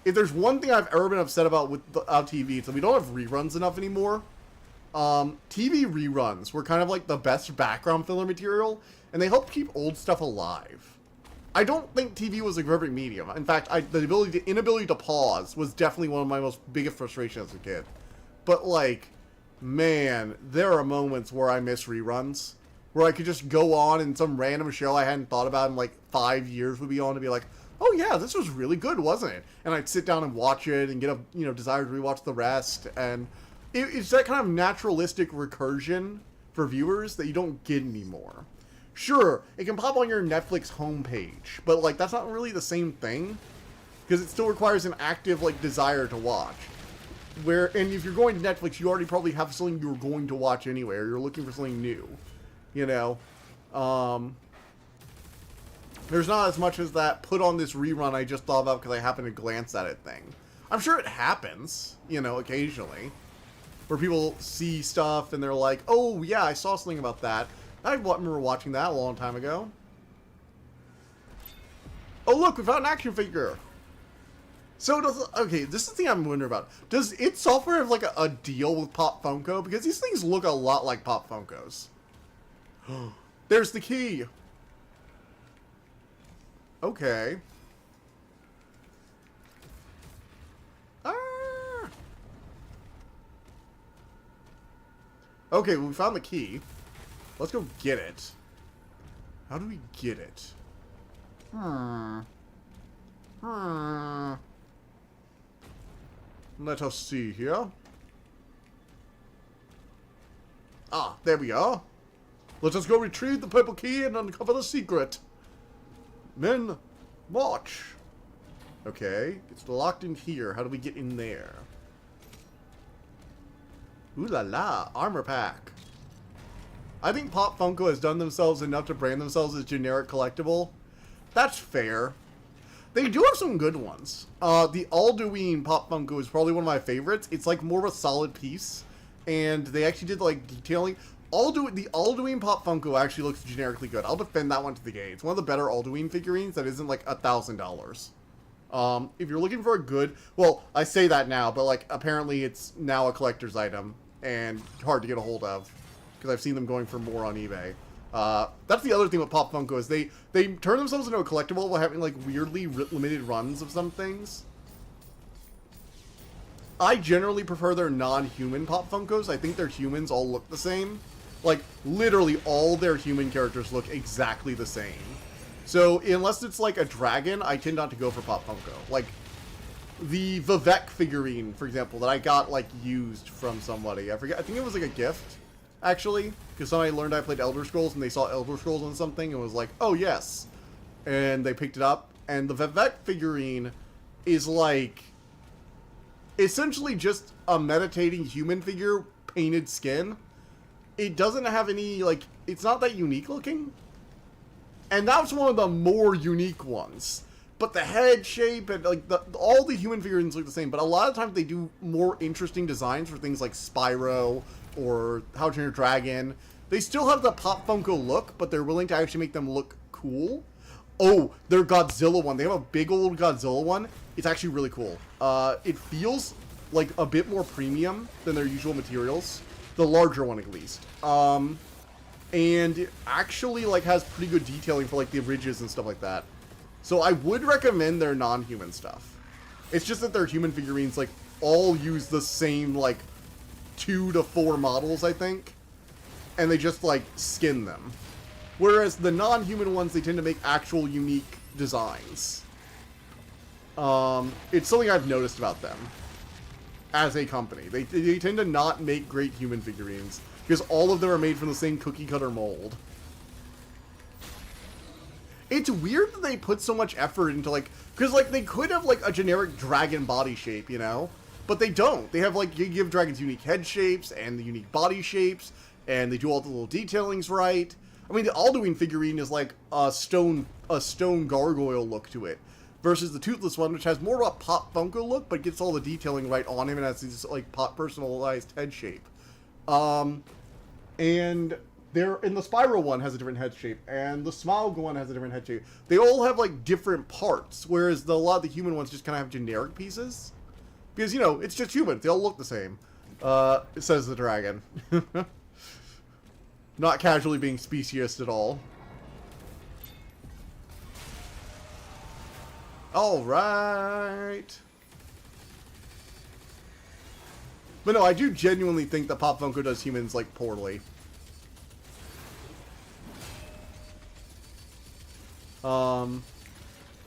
if there's one thing I've ever been upset about with TV, it's that we don't have reruns enough anymore. TV reruns were kind of like the best background filler material, and they helped keep old stuff alive. I don't think TV was a perfect medium. In fact, the inability to pause was definitely one of my most biggest frustrations as a kid. But like, man, there are moments where I miss reruns, where I could just go on and some random show I hadn't thought about in like 5 years would be on to be like, oh yeah, this was really good, wasn't it? And I'd sit down and watch it and get a desire to rewatch the rest. And it's that kind of naturalistic recursion for viewers that you don't get anymore. Sure, it can pop on your Netflix homepage, but like that's not really the same thing, because it still requires an active like desire to watch. And if you're going to Netflix, you already probably have something you're going to watch anyway, or you're looking for something new, There's not as much as that put on this rerun I just thought about because I happened to glance at it thing. I'm sure it happens, occasionally, where people see stuff and they're like, oh yeah, I saw something about that. I remember watching that a long time ago. Oh look, we found an action figure. So okay, this is the thing I'm wondering about. Does id Software have like a deal with Pop Funko? Because these things look a lot like Pop Funkos. There's the key. Okay. Okay, well, we found the key. Let's go get it. How do we get it? Let us see here. Ah, there we are. Let us go retrieve the purple key and uncover the secret. Men, watch. Okay, it's locked in here. How do we get in there? Ooh la la, armor pack. I think Pop Funko has done themselves enough to brand themselves as generic collectible. That's fair. They do have some good ones. The Alduin Pop Funko is probably one of my favorites. It's like more of a solid piece, and they actually did like detailing. The Alduin Pop Funko actually looks generically good. I'll defend that one to the game. It's one of the better Alduin figurines that isn't like $1,000. If you're looking for a good, well, I say that now, but like apparently it's now a collector's item and hard to get a hold of because I've seen them going for more on eBay. That's the other thing with Pop Funko is they turn themselves into a collectible while having like weirdly limited runs of some things. I generally prefer their non-human Pop Funkos. I think their humans all look the same. Like, literally all their human characters look exactly the same. So, unless it's like a dragon, I tend not to go for Pop Funko. Like, the Vivek figurine, for example, that I got, like, used from somebody. I forget, I think it was like a gift, actually. Because somebody learned I played Elder Scrolls, and they saw Elder Scrolls on something, and was like, oh, yes. And they picked it up. And the Vivek figurine is, like, essentially just a meditating human figure, painted skin. It doesn't have any, like, it's not that unique looking. And that was one of the more unique ones. But the head shape and, like, all the human figurines look the same. But a lot of times they do more interesting designs for things like Spyro or How to Train Your Dragon. They still have the Pop Funko look, but they're willing to actually make them look cool. Oh, their Godzilla one. They have a big old Godzilla one. It's actually really cool. It feels like a bit more premium than their usual materials. The larger one, at least. And it actually, like, has pretty good detailing for, like, the ridges and stuff like that. So I would recommend their non-human stuff. It's just that their human figurines, like, all use the same, like, 2 to 4 models, I think. And they just, like, skin them. Whereas the non-human ones, they tend to make actual unique designs. It's something I've noticed about them as a company. They tend to not make great human figurines because all of them are made from the same cookie cutter mold. It's weird that they put so much effort into, like, because, like, they could have, like, a generic dragon body shape, you know? But they don't. They have, like, you give dragons unique head shapes and the unique body shapes, and they do all the little detailings right. I mean, the Alduin figurine is, like, a stone gargoyle look to it. Versus the Toothless one, which has more of a Pop Funko look, but gets all the detailing right on him and has this, like, personalized head shape. And They're in the spiral one has a different head shape, and the smile one has a different head shape. They all have like different parts, whereas a lot of the human ones just kind of have generic pieces. Because, you know, it's just humans. They all look the same. Says the dragon. Not casually being speciest at all. Alright. But no, I do genuinely think that Pop Funko does humans, like, poorly.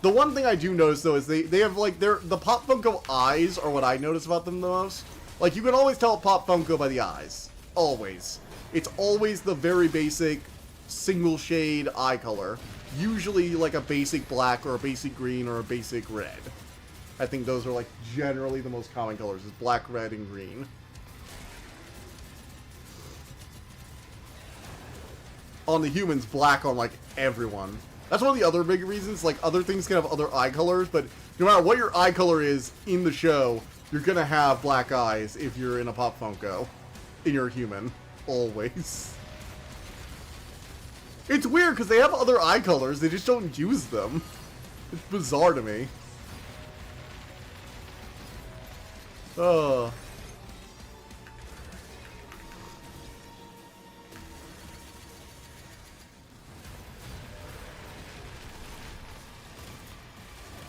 The one thing I do notice, though, is they have, like, the Pop Funko eyes are what I notice about them the most. Like, you can always tell Pop Funko by the eyes. Always. It's always the very basic single shade eye color. Usually, like, a basic black or a basic green or a basic red. I think those are, like, generally the most common colors, is black, red, and green. On the humans, black on, like, everyone. That's one of the other big reasons. Like, other things can have other eye colors, but no matter what your eye color is in the show, you're gonna have black eyes if you're in a Pop Funko. And you're a human. Always. It's weird, because they have other eye colors, they just don't use them. It's bizarre to me.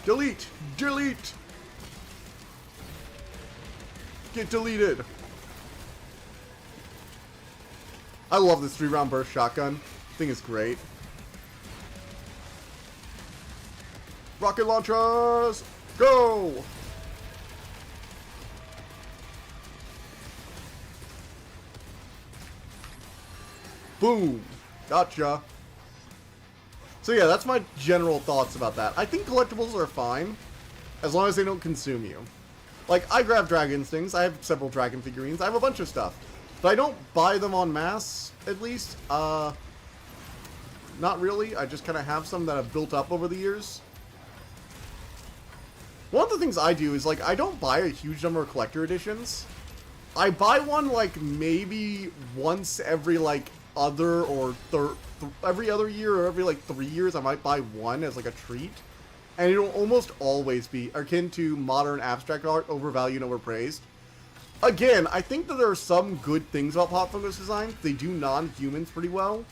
Delete! Delete! Get deleted! I love this 3-round burst shotgun. I think it's great. Rocket launchers! Go! Boom! Gotcha. So yeah, that's my general thoughts about that. I think collectibles are fine, as long as they don't consume you. Like, I grab Dragon Stings, I have several Dragon figurines, I have a bunch of stuff. But I don't buy them en masse, at least. Not really, I just kind of have some that have built up over the years. One of the things I do is, like, I don't buy a huge number of collector editions. I buy one, like, maybe once every, like, other or every other year or every, like, 3 years, I might buy one as, like, a treat. And it'll almost always be akin to modern abstract art, overvalued and overpraised. Again, I think that there are some good things about Pop Funko's design. They do non-humans pretty well.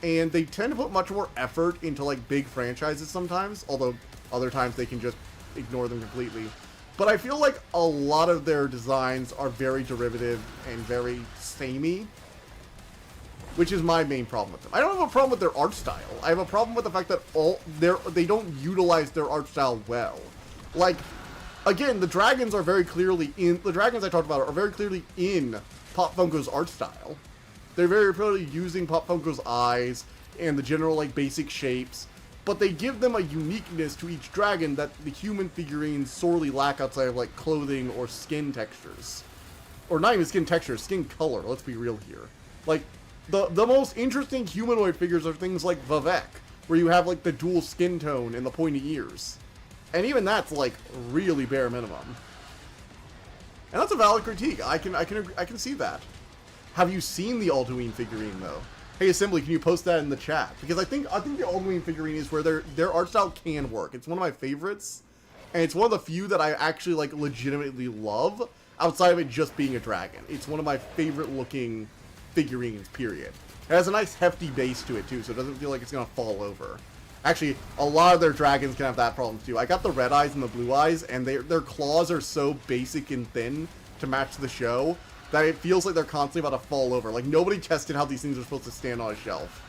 And they tend to put much more effort into, like, big franchises sometimes. Although, other times they can just ignore them completely. But I feel like a lot of their designs are very derivative and very samey. Which is my main problem with them. I don't have a problem with their art style. I have a problem with the fact that they don't utilize their art style well. Like, again, the dragons are very clearly in... The dragons I talked about are very clearly in Pop Funko's art style. They're very clearly using Pop Funko's eyes and the general, like, basic shapes. But they give them a uniqueness to each dragon that the human figurines sorely lack outside of, like, clothing or skin textures. Or not even skin texture, skin color, let's be real here. Like, the most interesting humanoid figures are things like Vivek, where you have, like, the dual skin tone and the pointy ears. And even that's, like, really bare minimum. And that's a valid critique. I can see that. Have you seen the Alduin figurine, though? Hey, Assembly, can you post that in the chat? Because I think the Alduin figurine is where their art style can work. It's one of my favorites. And it's one of the few that I actually, like, legitimately love, outside of it just being a dragon. It's one of my favorite looking figurines, period. It has a nice hefty base to it, too, so it doesn't feel like it's gonna fall over. Actually, a lot of their dragons can have that problem, too. I got the red eyes and the blue eyes, and their claws are so basic and thin to match the show that it feels like they're constantly about to fall over. Like, nobody tested how these things are supposed to stand on a shelf.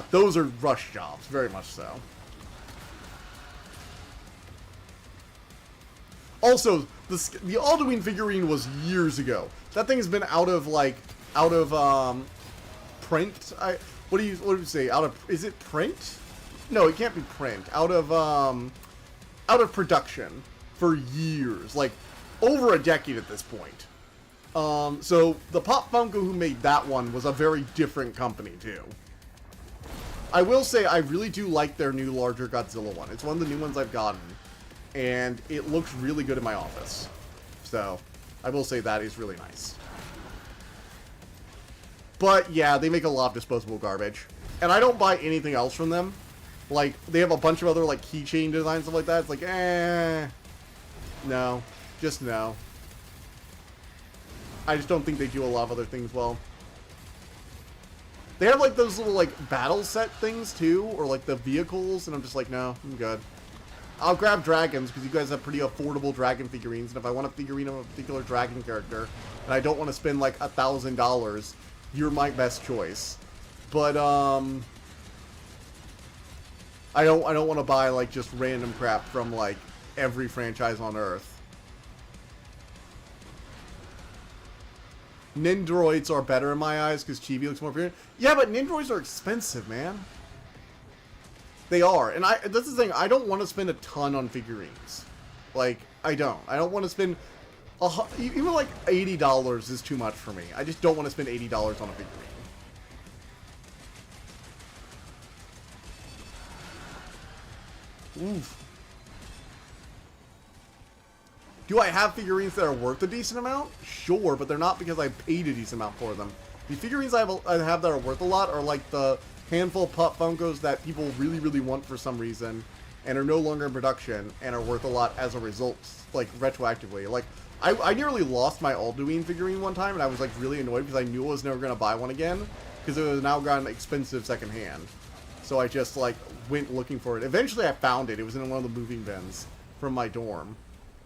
Those are rush jobs, very much so. Also, the Alduin figurine was years ago. That thing has been out of print. What do you say? Is it print? No, it can't be print. Out of production for years, like over a decade at this point. So the Pop Funko who made that one was a very different company too. I will say I really do like their new larger Godzilla one. It's one of the new ones I've gotten, and it looks really good in my office. So I will say that is really nice. But yeah, they make a lot of disposable garbage. And I don't buy anything else from them. Like, they have a bunch of other, like, keychain designs, stuff like that. It's like, no. Just no. I just don't think they do a lot of other things well. They have, like, those little, like, battle set things, too. Or, like, the vehicles. And I'm just like, no, I'm good. I'll grab dragons, because you guys have pretty affordable dragon figurines. And if I want a figurine of a particular dragon character, and I don't want to spend, like, $1,000, you're my best choice. But, I don't want to buy, like, just random crap from, like, every franchise on Earth. Nindroids are better in my eyes because Chibi looks more appealing. Yeah, but Nindroids are expensive, man. They are. And that's the thing. I don't want to spend a ton on figurines. Like, I don't. I don't want to spend... even, like, $80 is too much for me. I just don't want to spend $80 on a figurine. Oof. Do I have figurines that are worth a decent amount? Sure, but they're not because I paid a decent amount for them. The figurines I have that are worth a lot are like the handful of Pup Funkos that people really, really want for some reason and are no longer in production and are worth a lot as a result, like, retroactively. Like, I nearly lost my Alduin figurine one time and I was, like, really annoyed because I knew I was never going to buy one again because it was now gotten expensive secondhand. So I just, like, went looking for it. Eventually I found it. It was in one of the moving bins from my dorm.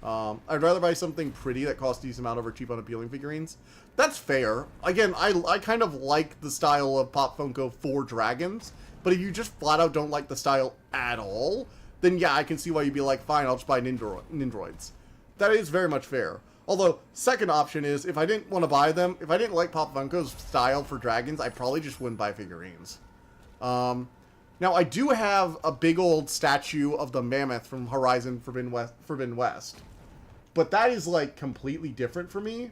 I'd rather buy something pretty that costs a decent amount over cheap, unappealing figurines. That's fair. Again, I kind of like the style of Pop Funko for dragons, but if you just flat out don't like the style at all, then yeah, I can see why you'd be like, fine, I'll just buy Nindroids. That is very much fair. Although, second option is, if I didn't want to buy them, if I didn't like Pop Funko's style for dragons, I probably just wouldn't buy figurines. Now, I do have a big old statue of the mammoth from Horizon Forbidden West. But that is, like, completely different for me.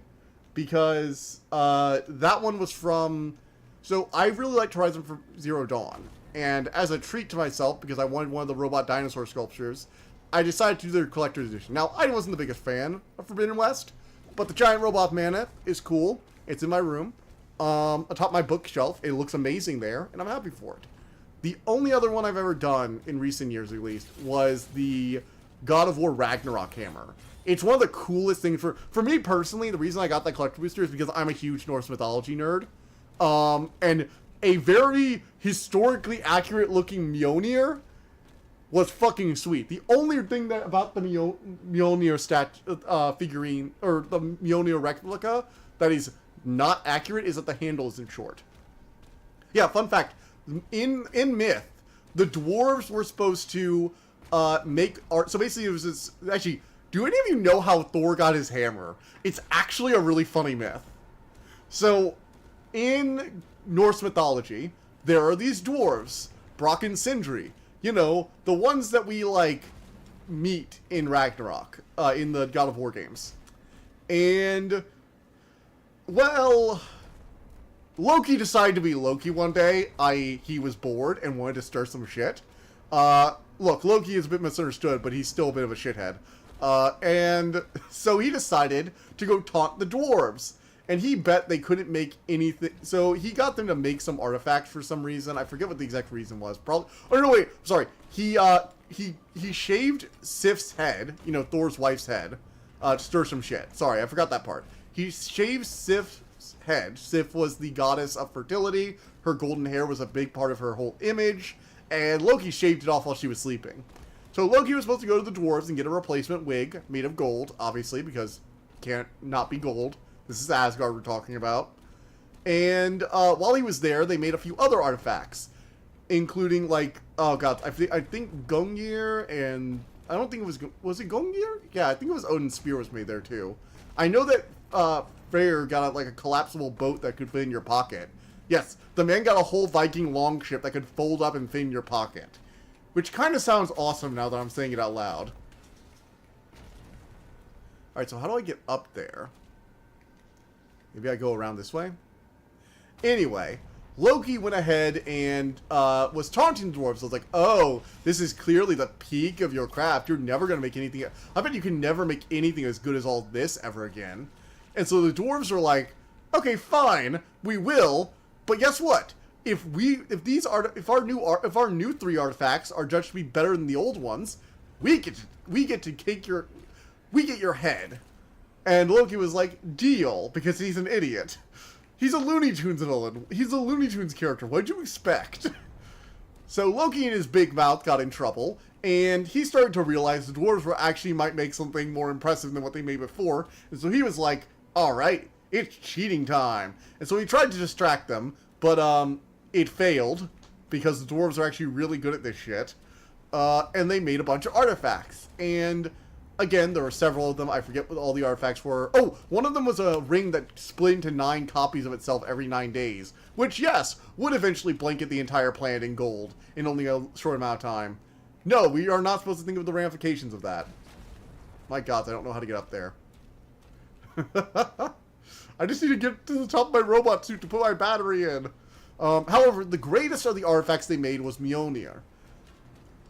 Because that one was from... So, I really liked Horizon Zero Dawn. And as a treat to myself, because I wanted one of the robot dinosaur sculptures, I decided to do their collector's edition. Now, I wasn't the biggest fan of Forbidden West. But the giant robot mammoth is cool. It's in my room. Atop my bookshelf. It looks amazing there. And I'm happy for it. The only other one I've ever done, in recent years at least, was the God of War Ragnarok hammer. It's one of the coolest things for me personally. The reason I got that collector booster is because I'm a huge Norse mythology nerd. And a very historically accurate looking Mjolnir was fucking sweet. The only thing that about the Mjolnir figurine, or the Mjolnir replica, that is not accurate is that the handle isn't short. Yeah, fun fact. In Myth, the dwarves were supposed to make art. So basically, it was this. Actually, do any of you know how Thor got his hammer? It's actually a really funny myth. So, in Norse mythology, there are these dwarves, Brock and Sindri. You know, the ones that we, like, meet in Ragnarok, in the God of War games. And, well, Loki decided to be Loki one day. He was bored and wanted to stir some shit. Look, Loki is a bit misunderstood, but he's still a bit of a shithead. And so he decided to go taunt the dwarves. And he bet they couldn't make anything. So he got them to make some artifacts for some reason. I forget what the exact reason was. Probably. Oh no, wait. Sorry. He shaved Sif's head. You know, Thor's wife's head. To stir some shit. Sorry, I forgot that part. He shaved Sif's head. Sif was the goddess of fertility. Her golden hair was a big part of her whole image. And Loki shaved it off while she was sleeping. So Loki was supposed to go to the dwarves and get a replacement wig made of gold, obviously, because can't not be gold. This is Asgard we're talking about. And while he was there, they made a few other artifacts, including, like, oh god, I think Gungnir, and I don't think it was it Gungnir? Yeah, I think it was Odin's spear was made there too. I know that Freyr got like a collapsible boat that could fit in your pocket. Yes, the man got a whole Viking longship that could fold up and fit in your pocket. Which kind of sounds awesome now that I'm saying it out loud. Alright, so how do I get up there? Maybe I go around this way? Anyway, Loki went ahead and was taunting the dwarves. I was like, oh, this is clearly the peak of your craft. You're never going to make anything... I bet you can never make anything as good as all this ever again. And so the dwarves are like, okay, fine, we will, But guess what? If our new 3 artifacts are judged to be better than the old ones, we get to get your head. And Loki was like, deal, because he's an idiot. He's a Looney Tunes villain. He's a Looney Tunes character. What'd you expect? So Loki and his big mouth got in trouble, and he started to realize the dwarves might make something more impressive than what they made before. And so he was like, alright, it's cheating time. And so he tried to distract them, but it failed, because the dwarves are actually really good at this shit. And they made a bunch of artifacts. And again, there were several of them. I forget what all the artifacts were. Oh, one of them was a ring that split into 9 copies of itself every 9 days. Which, yes, would eventually blanket the entire planet in gold in only a short amount of time. No, we are not supposed to think of the ramifications of that. My God, I don't know how to get up there. I just need to get to the top of my robot suit to put my battery in. However, the greatest of the artifacts they made was Mjolnir.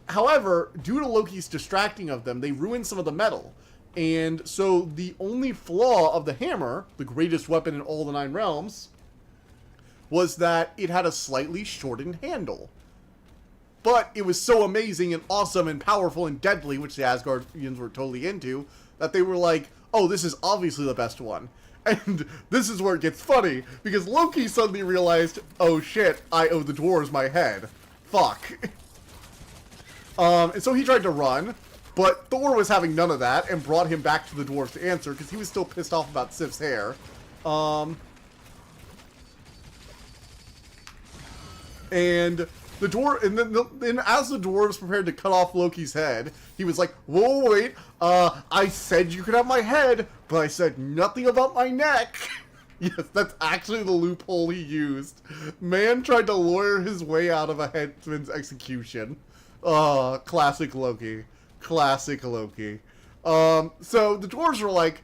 However, due to Loki's distracting of them, they ruined some of the metal. And so the only flaw of the hammer, the greatest weapon in all the 9 realms, was that it had a slightly shortened handle. But it was so amazing and awesome and powerful and deadly, which the Asgardians were totally into, that they were like, oh, this is obviously the best one. And this is where it gets funny, because Loki suddenly realized, oh shit, I owe the dwarves my head. Fuck. And so he tried to run, but Thor was having none of that and brought him back to the dwarves to answer, because he was still pissed off about Sif's hair. And the dwarf, and then as the dwarves prepared to cut off Loki's head, he was like, whoa, wait, I said you could have my head, but I said nothing about my neck. Yes, that's actually the loophole he used. Man tried to lawyer his way out of a headsman's execution. Classic Loki. Classic Loki. So the dwarves were like,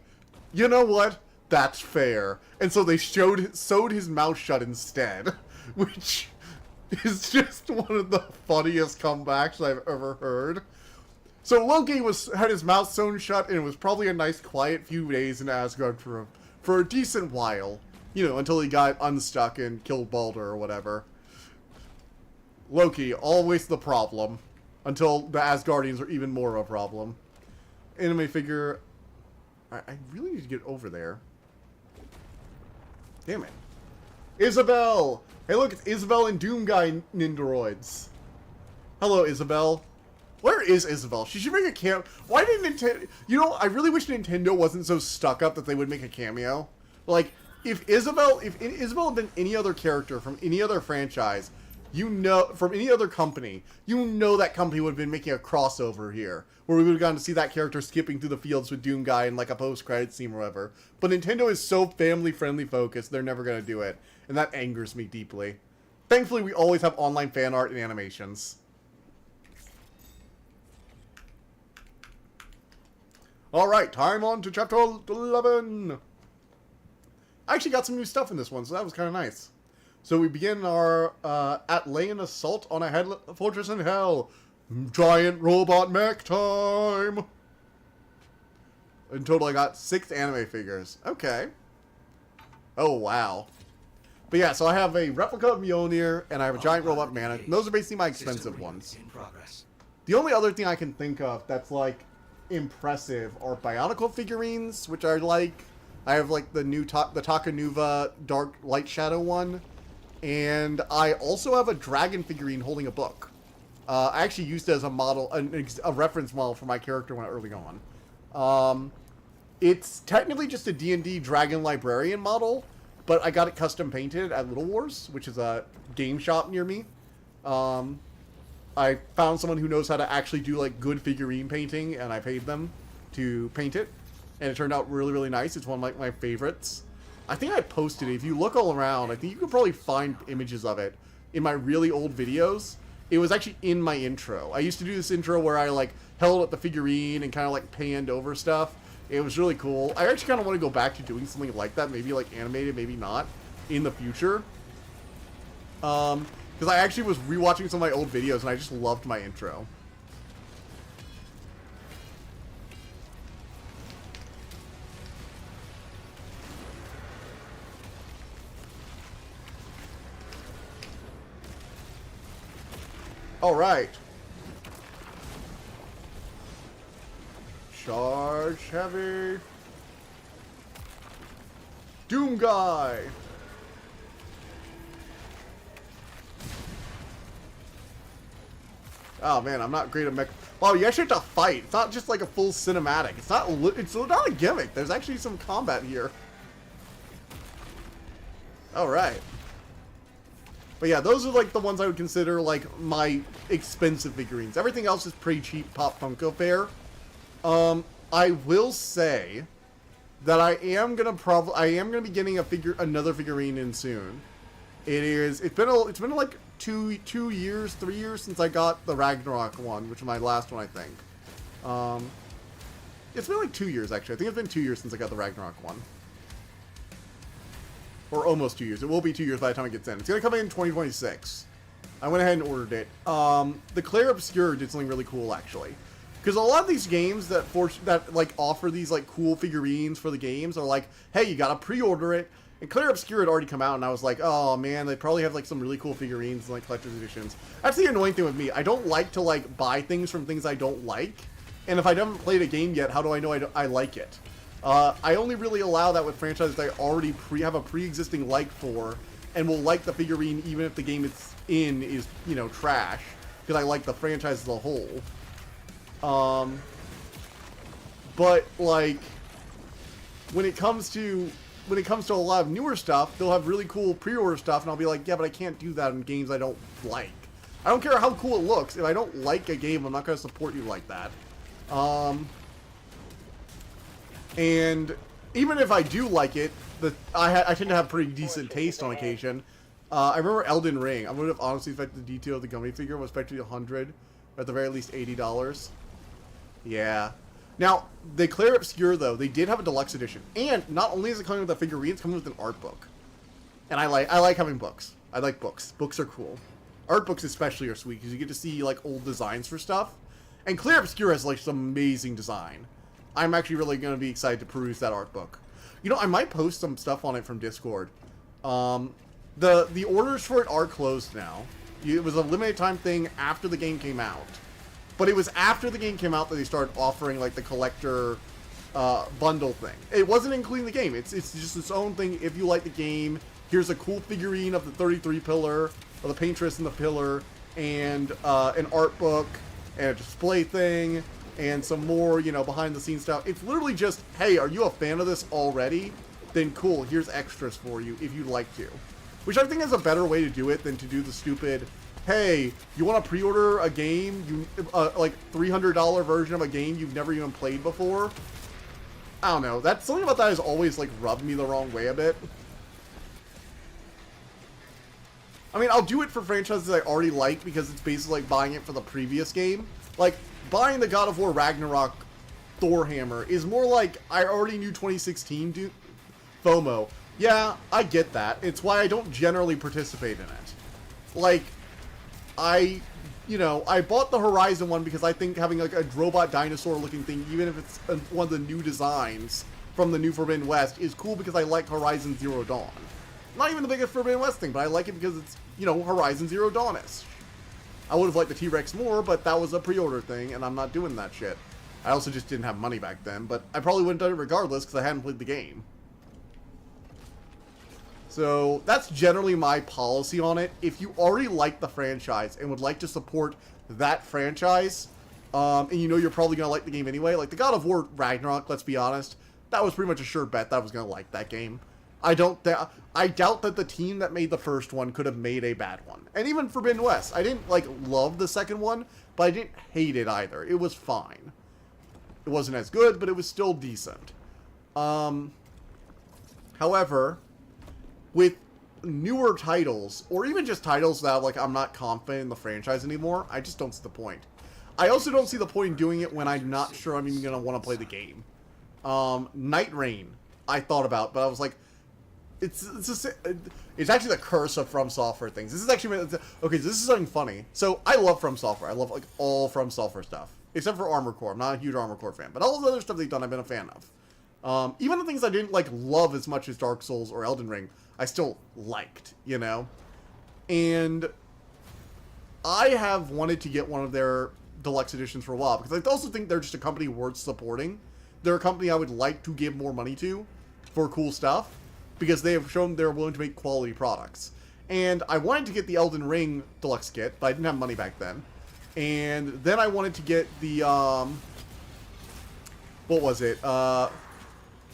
you know what? That's fair. And so they sewed his mouth shut instead, which is just one of the funniest comebacks I've ever heard. So Loki had his mouth sewn shut, and it was probably a nice quiet few days in Asgard for a decent while. You know, until he got unstuck and killed Balder or whatever. Loki, always the problem. Until the Asgardians are even more of a problem. Anime figure... I really need to get over there. Damn it. Isabel! Hey look, it's Isabel and Doomguy Nindoroids. Hello, Isabel. Where is Isabel? She should make a cameo. Why didn't Nintendo... You know, I really wish Nintendo wasn't so stuck up that they would make a cameo. Like, if Isabel had been any other character from any other franchise, you know, from any other company, you know that company would have been making a crossover here, where we would have gotten to see that character skipping through the fields with Doomguy in like a post-credit scene or whatever. But Nintendo is so family-friendly focused, they're never going to do it. And that angers me deeply. Thankfully, we always have online fan art and animations. Alright, time on to chapter 11. I actually got some new stuff in this one, so that was kind of nice. So we begin our Atlantean assault on a fortress in hell. Giant robot mech time. In total, I got 6 anime figures. Okay. Oh, wow. But yeah, so I have a replica of Mjolnir, and I have a giant robot man. And those are basically my expensive ones. The only other thing I can think of that's, like, impressive are Bionicle figurines, which I like. I have, like, the new the Takanuva Dark Light Shadow one. And I also have a dragon figurine holding a book. I actually used it as a model, a reference model for my character when early on. It's technically just a D&D Dragon Librarian model, but I got it custom painted at Little Wars, which is a game shop near me. I found someone who knows how to actually do like good figurine painting, and I paid them to paint it, and it turned out really, really nice. It's one of like my favorites. I think I posted it. If you look all around, I think you can probably find images of it in my really old videos. It was actually in my intro. I used to do this intro where I like held up the figurine and kind of like panned over stuff. It was really cool. I actually kind of want to go back to doing something like that, maybe like animated, maybe not, in the future. Because I actually was rewatching some of my old videos and I just loved my intro. Alright. Charge heavy. Doom guy. Oh man, I'm not great at mech. Oh, you actually have to fight. It's not just like a full cinematic. It's not a gimmick. There's actually some combat here. Alright. But yeah, those are like the ones I would consider like my expensive figurines. Everything else is pretty cheap Pop Funko fare. I will say that I am gonna be getting another figurine in soon. It's been like 3 years since I got the Ragnarok one, which is my last one, I think. It's been like 2 years actually. I think it's been 2 years since I got the Ragnarok one. Or almost 2 years. It will be 2 years by the time it gets in. It's gonna come in 2026. I went ahead and ordered it. The Claire Obscure did something really cool actually. Because a lot of these games that like offer these like cool figurines for the games are like, hey, you gotta pre-order it. And Claire Obscure had already come out, and I was like, oh man, they probably have like some really cool figurines and like collector's editions. That's the annoying thing with me. I don't like to like buy things from things I don't like. And if I haven't played a game yet, how do I know I like it? I only really allow that with franchises I already have a pre-existing like for, and will like the figurine even if the game it's in is, you know, trash, because I like the franchise as a whole. But like when it comes to a lot of newer stuff, they'll have really cool pre-order stuff, and I'll be like, yeah, but I can't do that in games I don't like. I don't care how cool it looks. If I don't like a game, I'm not going to support you like that. And even if I do like it, I tend to have pretty decent taste on occasion. I remember Elden Ring. I would have honestly expected the detail of the gummy figure was expected to be $100, or at the very least $80. Yeah. Now, the Claire Obscure, though, they did have a deluxe edition. And not only is it coming with a figurine, it's coming with an art book. And I like having books. I like books. Books are cool. Art books especially are sweet, because you get to see, like, old designs for stuff. And Claire Obscure has, like, some amazing design. I'm actually really going to be excited to peruse that art book. You know, I might post some stuff on it from Discord. The orders for it are closed now. It was a limited time thing after the game came out. But it was after the game came out that they started offering, like, the collector bundle thing. It wasn't including the game. It's just its own thing. If you like the game, here's a cool figurine of the 33 pillar, or the paintress in the pillar, and an art book, and a display thing, and some more, you know, behind-the-scenes stuff. It's literally just, hey, are you a fan of this already? Then cool, here's extras for you if you'd like to. Which I think is a better way to do it than to do the stupid, hey, you want to pre-order a game, like $300 version of a game you've never even played before? I don't know. Something about that has always, like, rubbed me the wrong way a bit. I mean, I'll do it for franchises I already like because it's basically like buying it for the previous game. Like, buying the God of War Ragnarok Thor hammer is more like I already knew 2016 FOMO. Yeah, I get that. It's why I don't generally participate in it. Like, I bought the Horizon one because I think having like a robot dinosaur looking thing, even if it's one of the new designs from the new Forbidden West, is cool because I like Horizon Zero Dawn. Not even the biggest Forbidden West thing, but I like it because it's, you know, Horizon Zero Dawn-ish. I would have liked the T-Rex more, but that was a pre-order thing, and I'm not doing that shit. I also just didn't have money back then, but I probably wouldn't have done it regardless because I hadn't played the game. So that's generally my policy on it. If you already like the franchise and would like to support that franchise, and you know you're probably going to like the game anyway, like the God of War Ragnarok, let's be honest, that was pretty much a sure bet that I was going to like that game. I doubt that the team that made the first one could have made a bad one. And even Forbidden West, I didn't, like, love the second one, but I didn't hate it either. It was fine. It wasn't as good, but it was still decent. However, with newer titles, or even just titles that, like, I'm not confident in the franchise anymore, I just don't see the point. I also don't see the point in doing it when I'm not sure I'm even going to want to play the game. Night Rain, I thought about, but I was like, it's actually the curse of From Software things. This is actually, okay, this is something funny. So, I love From Software. I love, like, all From Software stuff. Except for Armored Core. I'm not a huge Armored Core fan. But all the other stuff they've done, I've been a fan of. Even the things I didn't, like, love as much as Dark Souls or Elden Ring, I still liked, you know? And I have wanted to get one of their deluxe editions for a while, because I also think they're just a company worth supporting. They're a company I would like to give more money to for cool stuff, because they have shown they're willing to make quality products. And I wanted to get the Elden Ring deluxe kit, but I didn't have money back then. And then I wanted to get the, what was it? Oh,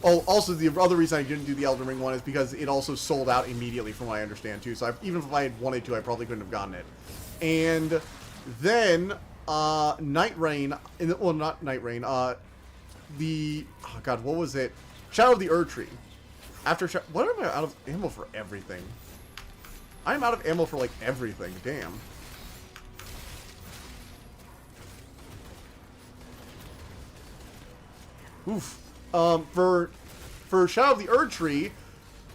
also the other reason I didn't do the Elden Ring one is because it also sold out immediately, from what I understand, too. So even if I had wanted to, I probably couldn't have gotten it. And then, Night Rain, well, not Night Rain, oh god, what was it? Shadow of the Erdtree. What am I out of ammo for everything? I'm out of ammo for, like, everything. Damn. Oof. For Shadow of the Erdtree,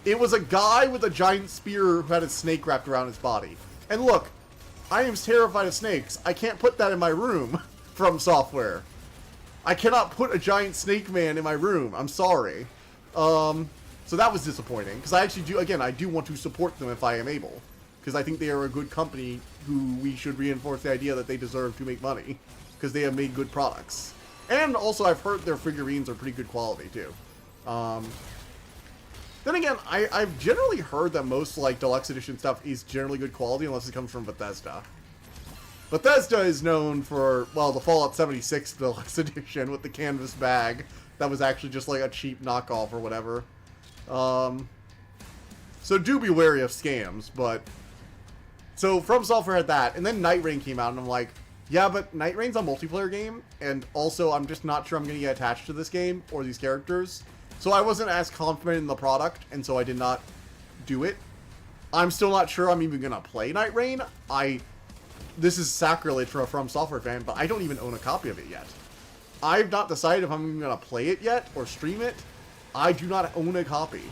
it was a guy with a giant spear who had a snake wrapped around his body. And look, I am terrified of snakes. I can't put that in my room from Software. I cannot put a giant snake man in my room. I'm sorry. So that was disappointing, because I actually do, again, I do want to support them if I am able. Because I think they are a good company who we should reinforce the idea that they deserve to make money. Because they have made good products. And also, I've heard their figurines are pretty good quality, too. Then again, I've generally heard that most, like, deluxe edition stuff is generally good quality, unless it comes from Bethesda. Bethesda is known for, well, the Fallout 76 deluxe edition with the canvas bag. That was actually just, like, a cheap knockoff or whatever. So do be wary of scams, but... So, From Software had that, and then Night Rain came out, and I'm like, yeah, but Night Rain's a multiplayer game, and also I'm just not sure I'm going to get attached to this game, or these characters. So I wasn't as confident in the product, and so I did not do it. I'm still not sure I'm even going to play Night Rain. This is sacrilege for a From Software fan, but I don't even own a copy of it yet. I've not decided if I'm even going to play it yet, or stream it. I do not own a copy.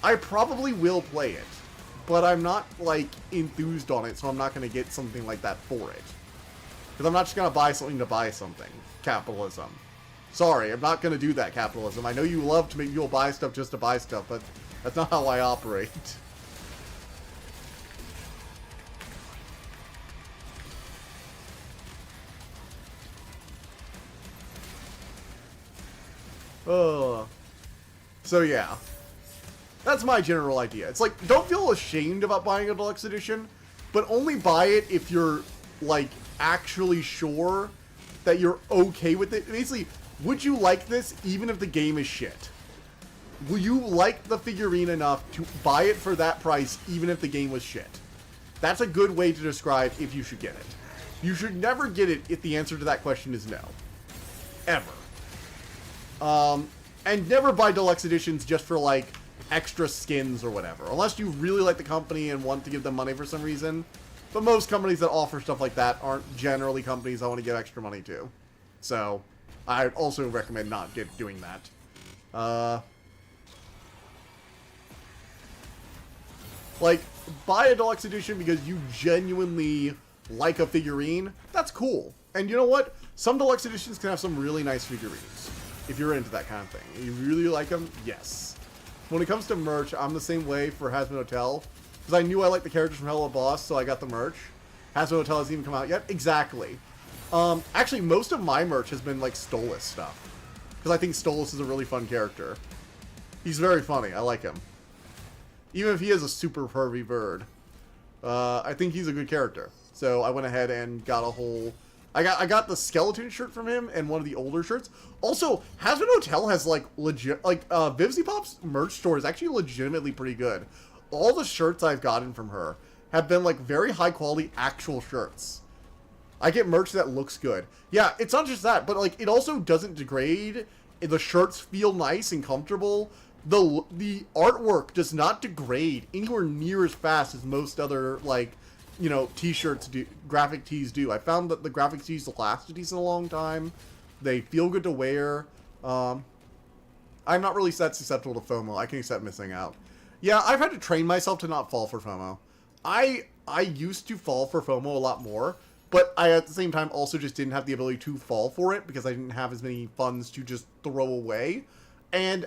I probably will play it, but I'm not, like, enthused on it, so I'm not going to get something like that for it. Because I'm not just going to buy something to buy something. Capitalism. Sorry, I'm not going to do that, capitalism. I know you love to make people buy stuff just to buy stuff, but that's not how I operate. So yeah. That's my general idea. It's like, don't feel ashamed about buying a deluxe edition, but only buy it if you're, like, actually sure that you're okay with it. Basically, would you like this even if the game is shit? Will you like the figurine enough to buy it for that price even if the game was shit? That's a good way to describe if you should get it. You should never get it if the answer to that question is no. Ever. And never buy deluxe editions just for, like, extra skins or whatever. Unless you really like the company and want to give them money for some reason. But most companies that offer stuff like that aren't generally companies I want to give extra money to. So, I also recommend not doing that. Like, buy a deluxe edition because you genuinely like a figurine. That's cool. And you know what? Some deluxe editions can have some really nice figurines. If you're into that kind of thing. You really like them? Yes. When it comes to merch, I'm the same way for Hazbin Hotel. Because I knew I liked the characters from Hello Boss, so I got the merch. Hazbin Hotel hasn't even come out yet. Exactly. Actually, most of my merch has been, like, Stolas stuff. Because I think Stolas is a really fun character. He's very funny. I like him. Even if he is a super pervy bird. I think he's a good character. So I went ahead and got a whole... I got the skeleton shirt from him and one of the older shirts. Also, Hazbin Hotel has, like, legit... Like, Vivzy Pop's merch store is actually legitimately pretty good. All the shirts I've gotten from her have been, like, very high-quality actual shirts. I get merch that looks good. Yeah, it's not just that, but, like, it also doesn't degrade. The shirts feel nice and comfortable. The artwork does not degrade anywhere near as fast as most other, like... you know, t-shirts do, graphic tees do. I found that the graphic tees last a decent long time. They feel good to wear. I'm not really that susceptible to FOMO. I can accept missing out. Yeah, I've had to train myself to not fall for FOMO. I used to fall for FOMO a lot more, but I, at the same time, also just didn't have the ability to fall for it because I didn't have as many funds to just throw away. And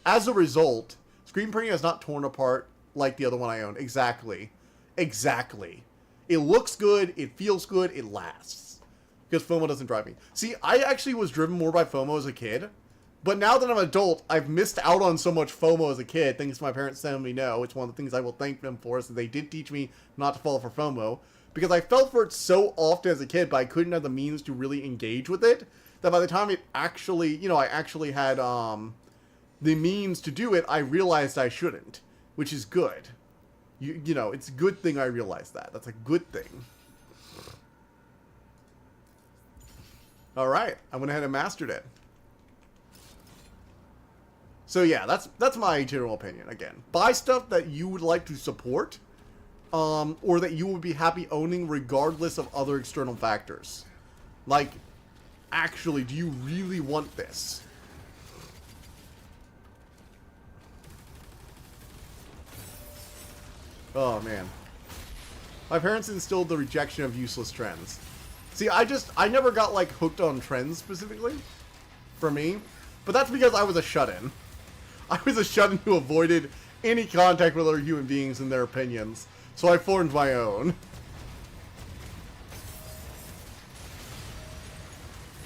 as a result, Screen Printing has not torn apart like the other one I owned. Exactly. Exactly. It looks good, it feels good, it lasts. Because FOMO doesn't drive me. See, I actually was driven more by FOMO as a kid. But now that I'm an adult, I've missed out on so much FOMO as a kid, thanks to my parents telling me no. It's one of the things I will thank them for, so they did teach me not to fall for FOMO. Because I fell for it so often as a kid, but I couldn't have the means to really engage with it, that by the time it actually, you know, I actually had the means to do it, I realized I shouldn't. Which is good. You know, it's a good thing I realized that. That's a good thing. Alright, I went ahead and mastered it. So yeah, that's my general opinion. Again, buy stuff that you would like to support, or that you would be happy owning regardless of other external factors. Like, actually, do you really want this? Oh man. My parents instilled the rejection of useless trends. See, I never got like hooked on trends specifically, for me, but that's because I was a shut-in. I was a shut-in who avoided any contact with other human beings and their opinions, so I formed my own.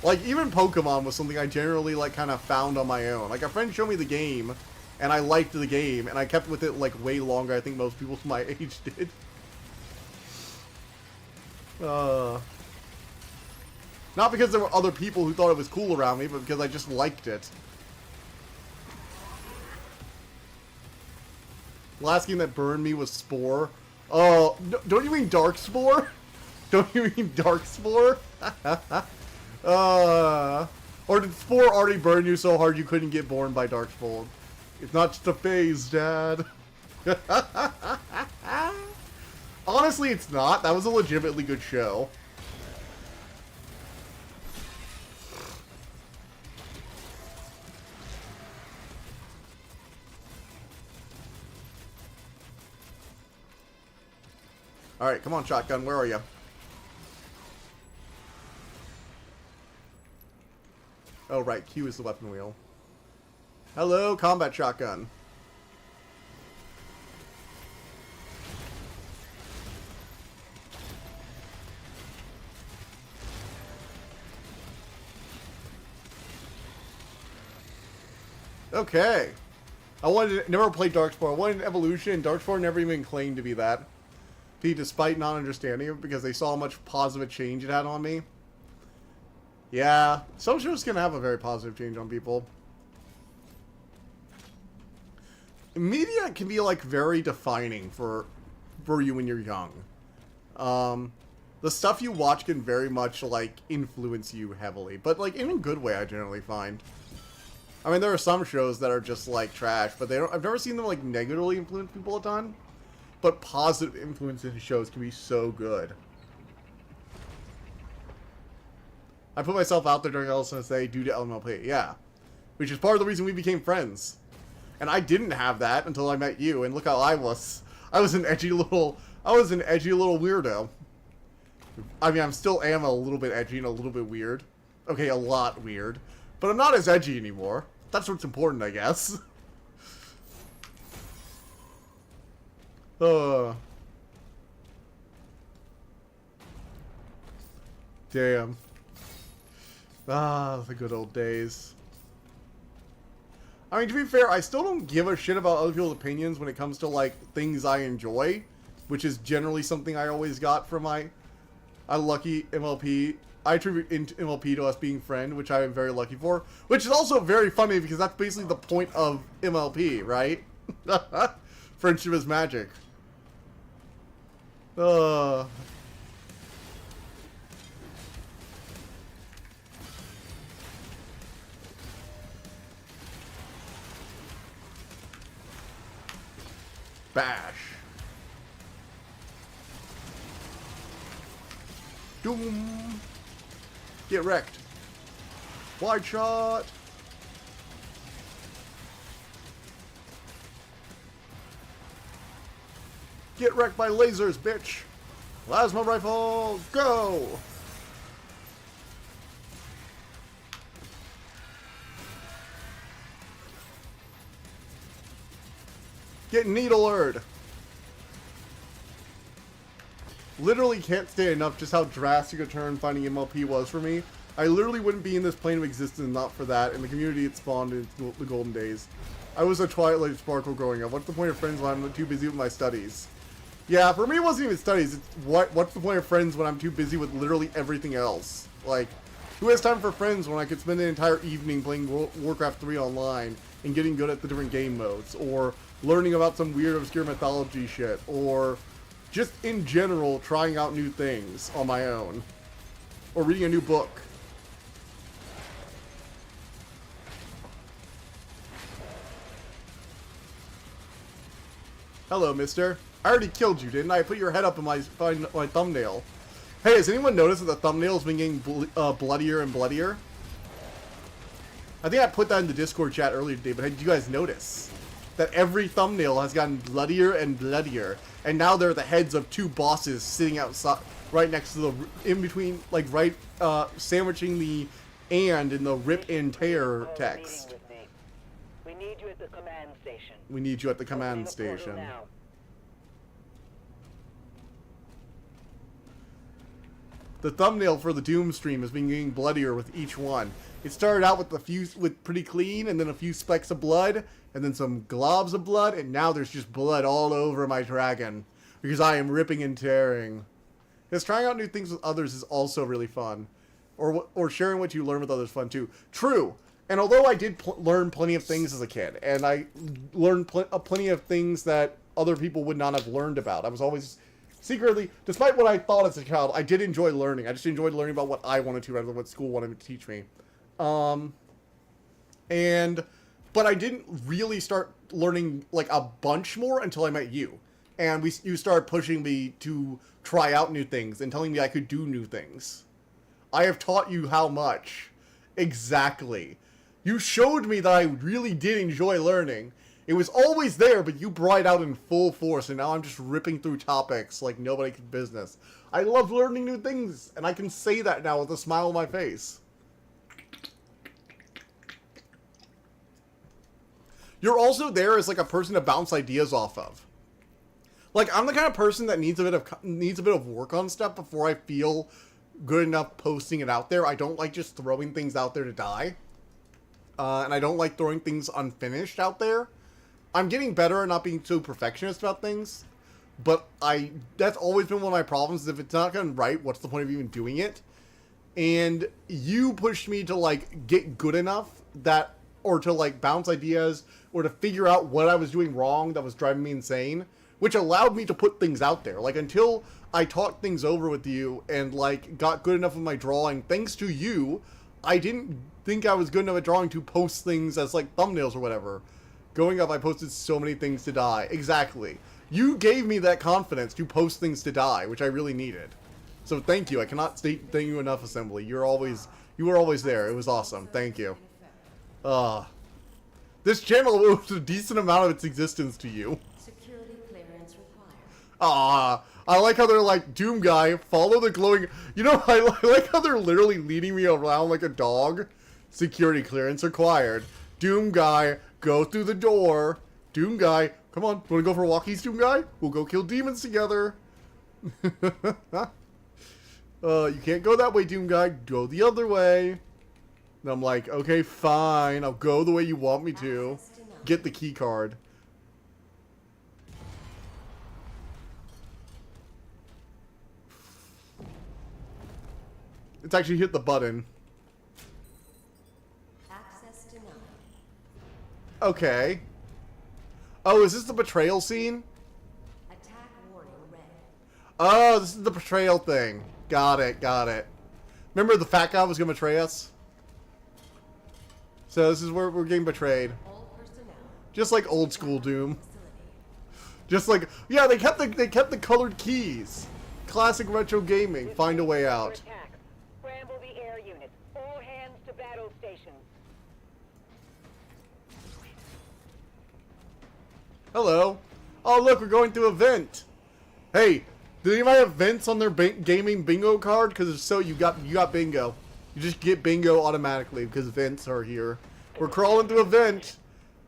Like, even Pokemon was something I generally, like, kind of found on my own. Like, a friend showed me the game, and I liked the game, and I kept with it, like, way longer, I think most people my age did. Not because there were other people who thought it was cool around me, but because I just liked it. The last game that burned me was Spore. Oh, don't you mean Dark Spore? Don't you mean Dark Spore? Or did Spore already burn you so hard you couldn't get born by Darksfold? It's not just a phase, Dad. Honestly, it's not. That was a legitimately good show. Alright, come on, shotgun. Where are you? Oh, right. Q is the weapon wheel. Hello, combat shotgun. Okay. Never played Darkspawn. I wanted an evolution, and Darkspawn never even claimed to be that. Despite not understanding it, because they saw how much positive change it had on me. Yeah, some shows can have a very positive change on people. Media can be, like, very defining for you when you're young. The stuff you watch can very much, like, influence you heavily. But, like, in a good way, I generally find. I mean, there are some shows that are just, like, trash, but I've never seen them, like, negatively influence people a ton. But positive influence in shows can be so good. I put myself out there during LSNSA due to LMLP, yeah. Which is part of the reason we became friends. And I didn't have that until I met you, and look how I was. I was an edgy little weirdo. I mean, I still am a little bit edgy and a little bit weird. Okay, a lot weird. But I'm not as edgy anymore. That's what's important, I guess. Damn. Ah, the good old days. I mean, to be fair, I still don't give a shit about other people's opinions when it comes to, like, things I enjoy. Which is generally something I always got from my lucky MLP. I attribute MLP to us being friend, which I am very lucky for. Which is also very funny, because that's basically the point of MLP, right? Friendship is magic. Bash. Doom. Get wrecked. Wide shot. Get wrecked by lasers, bitch. Plasma rifle, go. Get needlered. literally can't state enough just how drastic a turn finding MLP was for me. I literally wouldn't be in this plane of existence not for that, and the community it spawned in the golden days. I was a Twilight Sparkle growing up. What's the point of friends when I'm too busy with my studies? Yeah, for me it wasn't even studies. It's what's the point of friends when I'm too busy with literally everything else? Like, who has time for friends when I could spend an entire evening playing Warcraft 3 online and getting good at the different game modes, or learning about some weird obscure mythology shit, or just in general trying out new things on my own, or reading a new book. Hello, mister. I already killed you, didn't I? I put your head up in my thumbnail. Hey, has anyone noticed that the thumbnail's been getting bloodier and bloodier? I think I put that in the Discord chat earlier today, but did you guys notice that every thumbnail has gotten bloodier and bloodier, and now they're the heads of two bosses sitting outside, right next to the, in between, like right, sandwiching the "and" in the rip and tear text. We need you at the command station. We need you at the command Opening a portal station. now. The thumbnail for the Doom stream has been getting bloodier with each one. It started out with pretty clean, and then a few specks of blood, and then some globs of blood, and now there's just blood all over my dragon because I am ripping and tearing. Because trying out new things with others is also really fun, or sharing what you learn with others is fun too. True. And although I did learn plenty of things as a kid, and I learned plenty of things that other people would not have learned about, I was always secretly, despite what I thought as a child, I did enjoy learning. I just enjoyed learning about what I wanted to rather than what school wanted to teach me. But I didn't really start learning like a bunch more until I met you. And you started pushing me to try out new things and telling me I could do new things. I have taught you how much. Exactly. You showed me that I really did enjoy learning. It was always there, but you brought it out in full force, and now I'm just ripping through topics like nobody's business. I love learning new things, and I can say that now with a smile on my face. You're also there as like a person to bounce ideas off of. Like, I'm the kind of person that needs a bit of work on stuff before I feel good enough posting it out there. I don't like just throwing things out there to die. And I don't like throwing things unfinished out there. I'm getting better at not being so perfectionist about things. But that's always been one of my problems. If it's not done right, what's the point of even doing it? And you pushed me to, like, get good enough that, or to, like, bounce ideas, or to figure out what I was doing wrong that was driving me insane, which allowed me to put things out there. Like, until I talked things over with you and, like, got good enough with my drawing, thanks to you, I didn't think I was good enough at drawing to post things as, like, thumbnails or whatever. Growing up, I posted so many things to die. Exactly. You gave me that confidence to post things to die, which I really needed. So thank you. I cannot thank you enough, Assembly. You were always there. It was awesome. Thank you. This channel owes a decent amount of its existence to you. Security clearance required. I like how they're like, Doom guy, follow the glowing... You know, I like how they're literally leading me around like a dog. Security clearance required. Doom guy, go through the door. Doom guy, come on, wanna go for walkies, Doom guy? We'll go kill demons together. You can't go that way, Doom guy. Go the other way. And I'm like, okay, fine. I'll go the way you want me to. Get the key card. It's actually hit the button. Access denied. Okay. Oh, is this the betrayal scene? Attack warning red. Oh, this is the betrayal thing. Got it, got it. Remember the fat guy was gonna betray us? So this is where we're getting betrayed. All personnel. Just like old school Doom. Just like, yeah, they kept the colored keys. Classic retro gaming. Find a way out. Attack. Scramble the air units. All hands to battle stations. Hello. Oh, look, we're going through a vent. Hey, do anybody have vents on their gaming bingo card? Because if so, you got bingo. You just get bingo automatically because vents are here. We're crawling through a vent.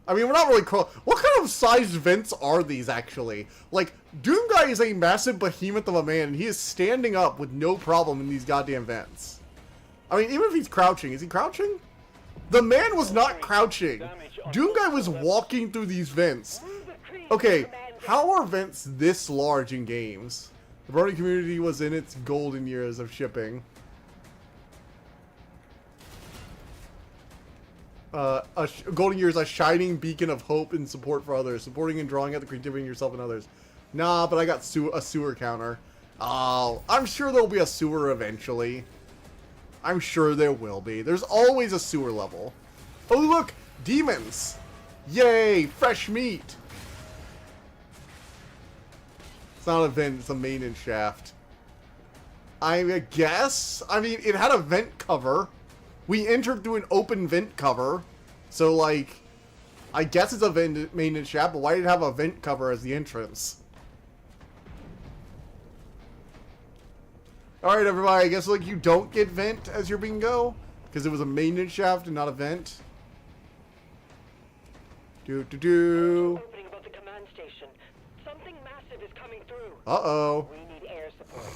I mean, we're not really what kind of sized vents are these, actually? Like, Doomguy is a massive behemoth of a man, and he is standing up with no problem in these goddamn vents. I mean, even if he's crouching, is he crouching? The man was not crouching. Doomguy was walking through these vents. Okay, how are vents this large in games? The Brony community was in its golden years of shipping. Golden years, a shining beacon of hope and support for others, supporting and drawing out the creativity in yourself and others. Nah, but I got a sewer counter. Oh, I'm sure there'll be a sewer eventually. I'm sure there will be. There's always a sewer level. Oh, look! Demons! Yay! Fresh meat! It's not a vent, it's a maintenance shaft. I guess? I mean, it had a vent cover. We entered through an open vent cover. So, like, I guess it's a maintenance shaft, but why did it have a vent cover as the entrance? Alright, everybody, I guess, like, you don't get vent as your bingo. Because it was a maintenance shaft and not a vent. Opening above the command station. Something massive is coming through. Uh-oh. We need air support.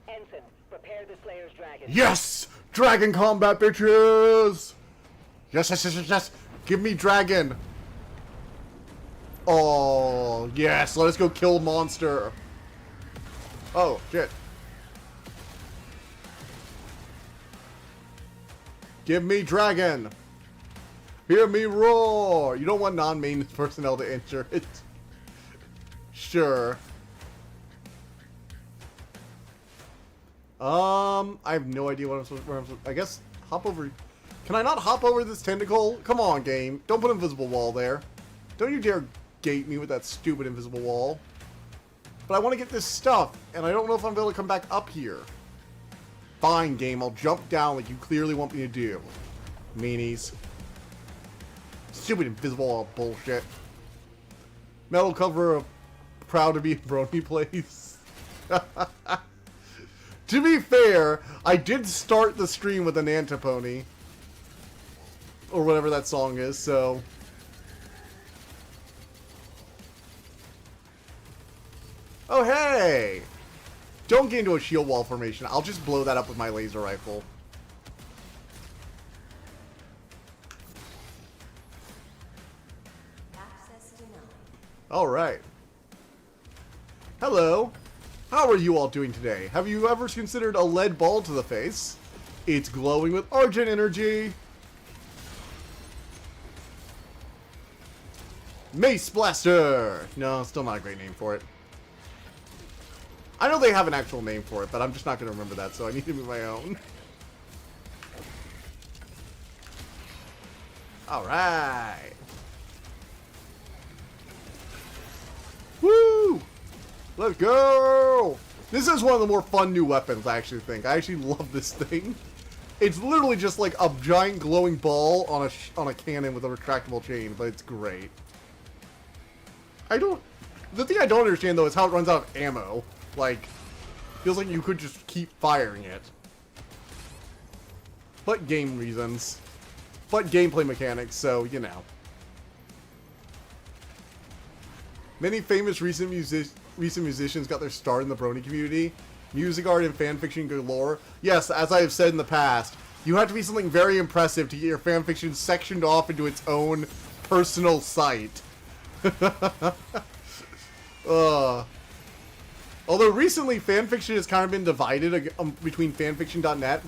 Ensign, prepare the Slayer's dragon. Yes! Dragon combat, bitches! Yes, yes, yes, yes, yes! Give me dragon! Oh, yes! Let us go kill monster! Oh, shit. Give me dragon! Hear me roar! You don't want non-maintenance personnel to enter it. Sure. I have no idea what I'm supposed to... I guess hop over... Can I not hop over this tentacle? Come on, game. Don't put an invisible wall there. Don't you dare gate me with that stupid invisible wall. But I want to get this stuff, and I don't know if I'm able to come back up here. Fine, game. I'll jump down like you clearly want me to do. Meanies. Stupid invisible wall bullshit. Metal cover of proud to be in Brony place. To be fair, I did start the stream with an Antipony. Or whatever that song is, so... Oh, hey! Don't get into a shield wall formation. I'll just blow that up with my laser rifle. Access denied. Alright. Hello. How are you all doing today? Have you ever considered a lead ball to the face? It's glowing with Argent energy. Mace Blaster! No, still not a great name for it. I know they have an actual name for it, but I'm just not going to remember that, so I need to make my own. Alright. Woo! Let's go! This is one of the more fun new weapons, I actually think. I actually love this thing. It's literally just like a giant glowing ball on a cannon with a retractable chain, but it's great. The thing I don't understand, though, is how it runs out of ammo. Like, feels like you could just keep firing it. But game reasons. But gameplay mechanics, so, you know. Many famous recent musicians got their start in the Brony community. Music art and fanfiction galore. Yes, as I have said in the past, you have to be something very impressive to get your fanfiction sectioned off into its own personal site. Although recently fanfiction has kind of been divided between fanfiction.net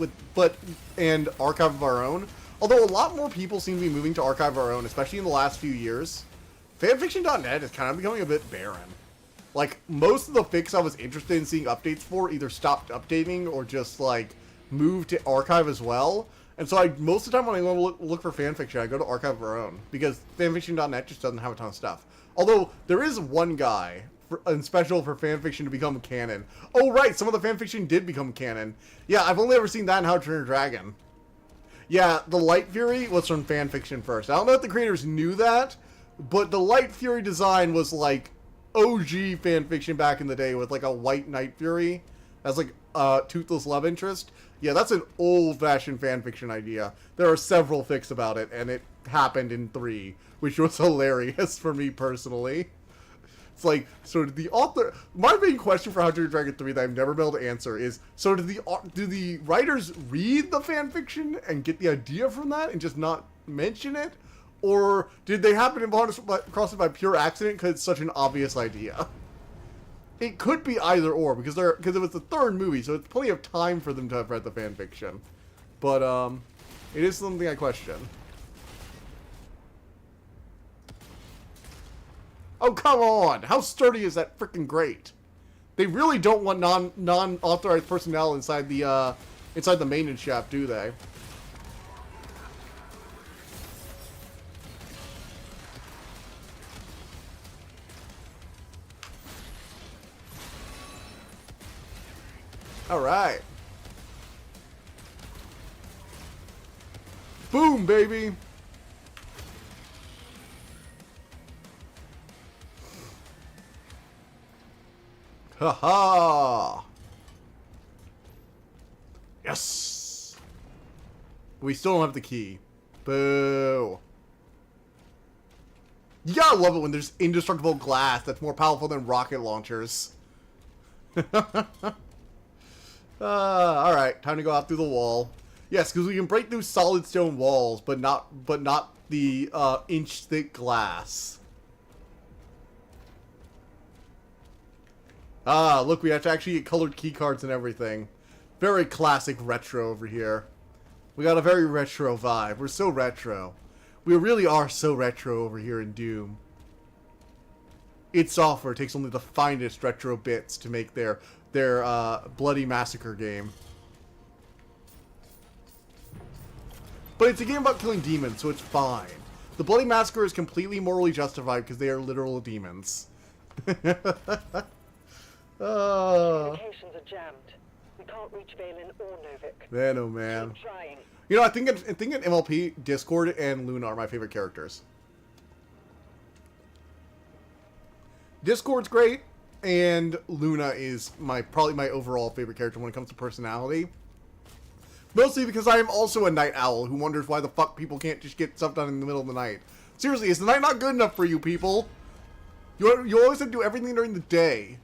and Archive of Our Own. Although a lot more people seem to be moving to Archive of Our Own, especially in the last few years. Fanfiction.net is kind of becoming a bit barren. Like, most of the fics I was interested in seeing updates for either stopped updating or just, like, moved to Archive as well. And so most of the time when I go look for fanfiction, I go to Archive of Our Own. Because fanfiction.net just doesn't have a ton of stuff. Although, there is one guy and special for fanfiction to become canon. Oh, right, some of the fanfiction did become canon. Yeah, I've only ever seen that in How to Train Your Dragon. Yeah, the Light Fury was from fanfiction first. I don't know if the creators knew that, but the Light Fury design was like OG fanfiction back in the day with like a white Night Fury as like a toothless love interest. Yeah, that's an old-fashioned fanfiction idea. There are several fics about it, and it happened in 3, which was hilarious for me personally. It's like, so did the author... My main question for How to Train Your Dragon 3 that I've never been able to answer is, so do the writers read the fanfiction and get the idea from that and just not mention it? Or did they happen to cross it by pure accident because it's such an obvious idea? It could be either or, because it was the 3rd movie, so it's plenty of time for them to have read the fanfiction. But, it is something I question. Oh, come on! How sturdy is that freaking grate? They really don't want non-authorized personnel inside the maintenance shaft, do they? Alright. Boom, baby! Haha! Yes! We still don't have the key. Boo! You gotta love it when there's indestructible glass that's more powerful than rocket launchers. Alright, time to go out through the wall. Yes, because we can break through solid stone walls, but not the inch-thick glass. Ah, look, we have to actually get colored key cards and everything. Very classic retro over here. We got a very retro vibe. We're so retro. We really are so retro over here in Doom. id Software takes only the finest retro bits to make their Bloody Massacre game. But it's a game about killing demons, so it's fine. The Bloody Massacre is completely morally justified because they are literal demons. Communications are jammed. We can't reach Valen or Novik. Man, oh man. Keep trying. You know, I think in MLP, Discord and Luna are my favorite characters. Discord's great, and Luna is probably my overall favorite character when it comes to personality. Mostly because I am also a night owl who wonders why the fuck people can't just get stuff done in the middle of the night. Seriously, is the night not good enough for you people? You always have to do everything during the day.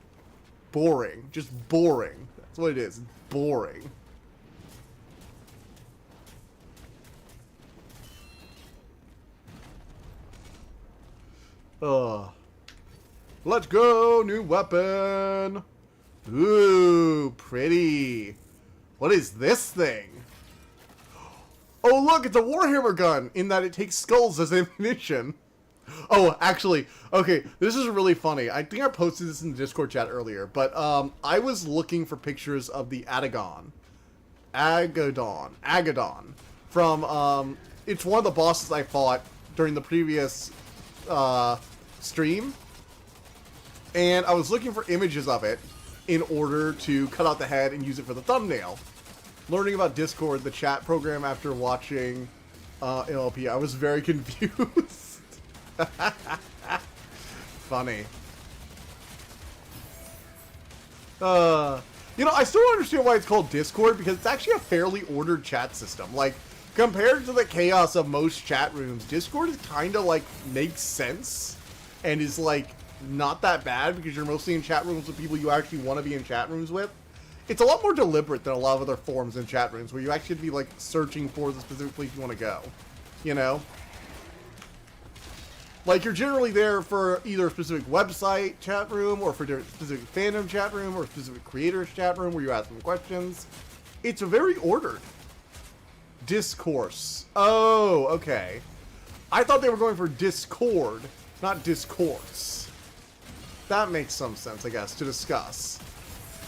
Boring. Just boring. That's what it is. It's boring. Ugh. Let's go! New weapon! Ooh, pretty. What is this thing? Oh, look, it's a Warhammer gun, in that it takes skulls as ammunition. Oh, actually, okay, this is really funny. I think I posted this in the Discord chat earlier, but I was looking for pictures of the Agadon from, it's one of the bosses I fought during the previous stream, and I was looking for images of it in order to cut out the head and use it for the thumbnail. Learning about Discord, the chat program, after watching MLP, I was very confused. Funny. You know, I still don't understand why it's called Discord, because it's actually a fairly ordered chat system. Like, compared to the chaos of most chat rooms, Discord is kind of, like, makes sense, and is, like, not that bad, because you're mostly in chat rooms with people you actually want to be in chat rooms with. It's a lot more deliberate than a lot of other forums and chat rooms, where you actually have to be, like, searching for the specific place you want to go. You know? Like, you're generally there for either a specific website chat room, or for a specific fandom chat room, or a specific creators chat room where you ask them questions. It's very ordered. Discourse. Oh, okay. I thought they were going for Discord, not discourse. That makes some sense, I guess, to discuss.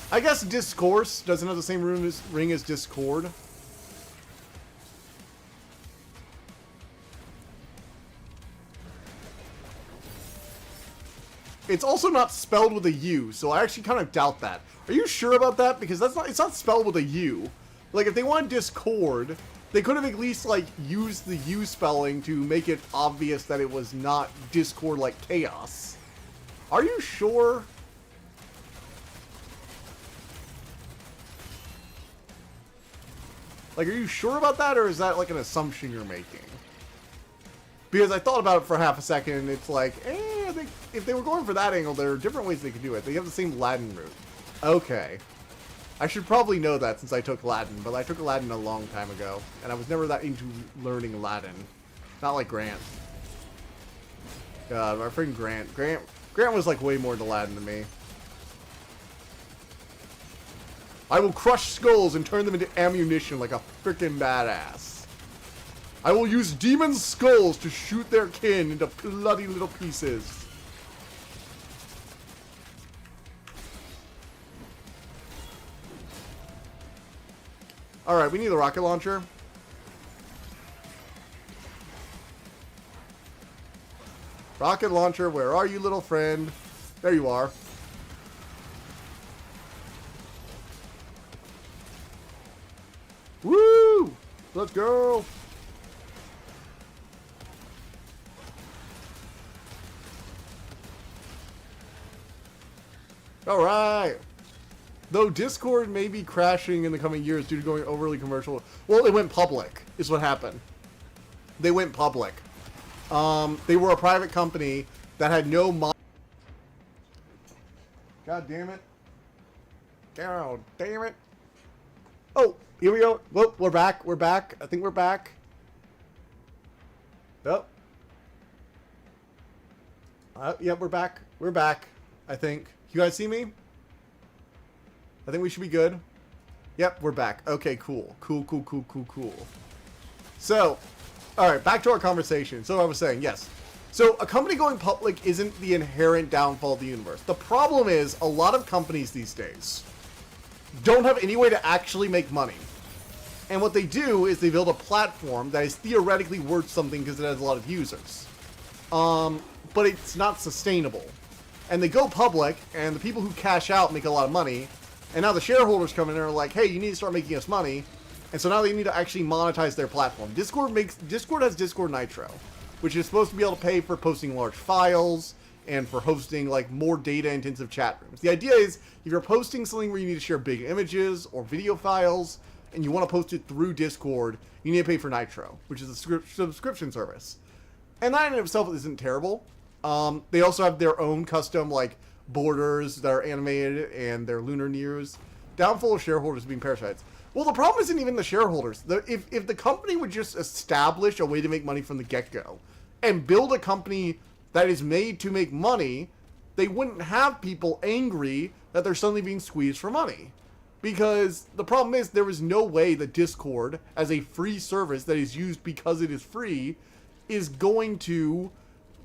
I guess Discourse doesn't have the same ring as Discord. It's also not spelled with a U, so I actually kind of doubt that. Are you sure about that? Because it's not spelled with a U. Like, if they wanted Discord, they could have at least, like, used the U spelling to make it obvious that it was not Discord like chaos. Are you sure? Like, are you sure about that, or is that like an assumption you're making? Because I thought about it for half a second, and it's like, I think if they were going for that angle, there are different ways they could do it. They have the same Latin root. Okay. I should probably know that since I took Latin, but I took Latin a long time ago, and I was never that into learning Latin. Not like Grant. God, my friend Grant. Grant was like way more into Latin than me. I will crush skulls and turn them into ammunition like a freaking badass. I will use demons' skulls to shoot their kin into bloody little pieces. Alright, we need the rocket launcher. Rocket launcher, where are you, little friend? There you are. Woo! Let's go! Alright! Though Discord may be crashing in the coming years due to going overly commercial. Well, it went public, is what happened. They went public. They were a private company that had no God damn it. God damn it. Oh, here we go. Whoop, we're back. We're back. I think we're back. Oh. Yep, we're back. We're back, I think. You guys see me? I think we should be good. Yep, we're back. Okay, cool. Cool. So, alright, back to our conversation. So I was saying, yes. So a company going public isn't the inherent downfall of the universe. The problem is, a lot of companies these days don't have any way to actually make money. And what they do is they build a platform that is theoretically worth something because it has a lot of users. But it's not sustainable. And they go public, and the people who cash out make a lot of money. And now the shareholders come in and are like, hey, you need to start making us money. And so now they need to actually monetize their platform. Discord has Discord Nitro, which is supposed to be able to pay for posting large files and for hosting like more data intensive chat rooms. The idea is if you're posting something where you need to share big images or video files and you want to post it through Discord, you need to pay for Nitro, which is a subscription service. And that in itself isn't terrible. They also have their own custom like borders that are animated and their lunar nears. Downfall of shareholders being parasites. Well, the problem isn't even the shareholders. If the company would just establish a way to make money from the get-go and build a company that is made to make money, they wouldn't have people angry that they're suddenly being squeezed for money. Because the problem is there is no way that Discord, as a free service that is used because it is free, is going to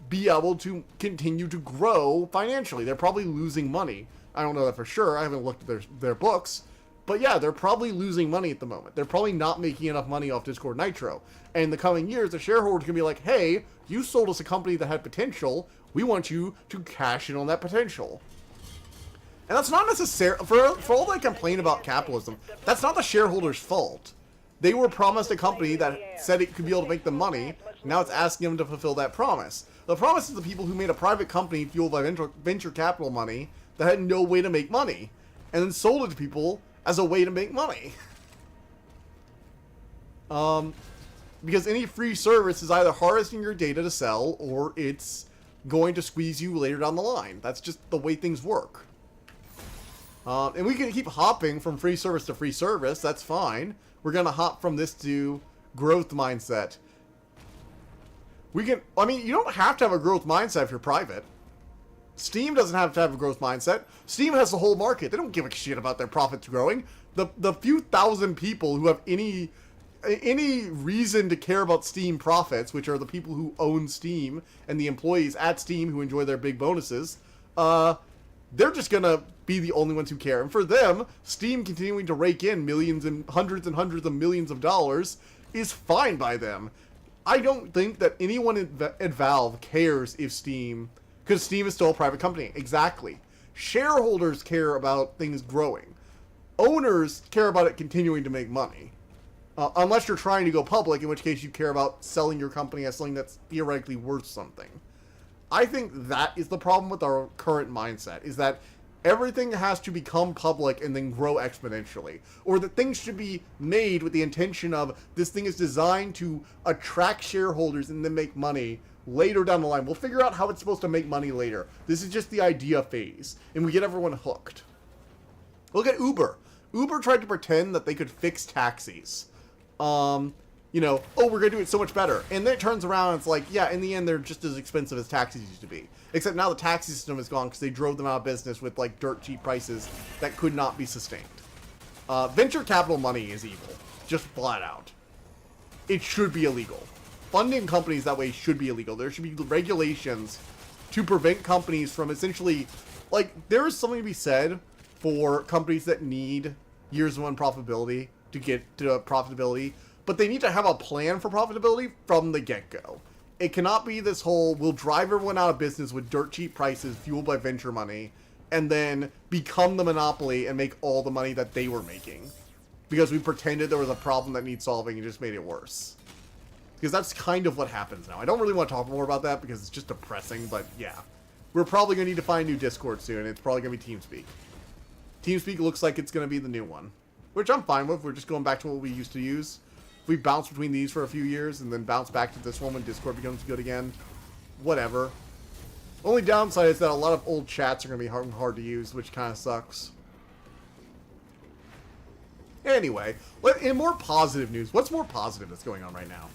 be able to continue to grow financially. They're probably losing money. I don't know that for sure. I haven't looked at their books. But yeah, they're probably losing money at the moment. They're probably not making enough money off Discord Nitro. And in the coming years, the shareholders can be like, hey, you sold us a company that had potential. We want you to cash in on that potential. And that's not necessarily, for all they complain about capitalism, that's not the shareholders' fault. They were promised a company that said it could be able to make them money. Now it's asking them to fulfill that promise. The promise is the people who made a private company fueled by venture capital money that had no way to make money. And then sold it to people as a way to make money. Because any free service is either harvesting your data to sell, or it's going to squeeze you later down the line. That's just the way things work. And we can keep hopping from free service to free service. That's fine. We're going to hop from this to growth mindset. We can, I mean, you don't have to have a growth mindset if you're private. Steam doesn't have to have a growth mindset. Steam has the whole market. They don't give a shit about their profits growing. The few thousand people who have any reason to care about Steam profits, which are the people who own Steam and the employees at Steam who enjoy their big bonuses, they're just gonna be the only ones who care. And for them, Steam continuing to rake in millions and hundreds of millions of dollars is fine by them. I don't think that anyone at Valve cares if Steam, because Steam is still a private company. Exactly. Shareholders care about things growing. Owners care about it continuing to make money. Unless you're trying to go public, in which case you care about selling your company as something that's theoretically worth something. I think that is the problem with our current mindset, is that everything has to become public and then grow exponentially. Or that things should be made with the intention of this thing is designed to attract shareholders and then make money later down the line. We'll figure out how it's supposed to make money later. This is just the idea phase, and we get everyone hooked. Look at Uber. Uber tried to pretend that they could fix taxis. You know, oh, we're going to do it so much better. And then it turns around and it's like, yeah, in the end, they're just as expensive as taxis used to be. Except now the taxi system is gone because they drove them out of business with, like, dirt cheap prices that could not be sustained. Venture capital money is evil. Just flat out. It should be illegal. Funding companies that way should be illegal. There should be regulations to prevent companies from essentially, like, there is something to be said for companies that need years one profitability to get to profitability, but they need to have a plan for profitability from the get-go. It cannot be this whole, we'll drive everyone out of business with dirt cheap prices fueled by venture money, and then become the monopoly and make all the money that they were making. Because we pretended there was a problem that needs solving and just made it worse. Because that's kind of what happens now. I don't really want to talk more about that because it's just depressing, but yeah. We're probably going to need to find new Discord soon. It's probably going to be TeamSpeak. TeamSpeak looks like it's going to be the new one. Which I'm fine with. We're just going back to what we used to use. If we bounce between these for a few years and then bounce back to this one when Discord becomes good again, whatever. Only downside is that a lot of old chats are going to be hard to use, which kind of sucks. Anyway, in more positive news, what's more positive that's going on right now?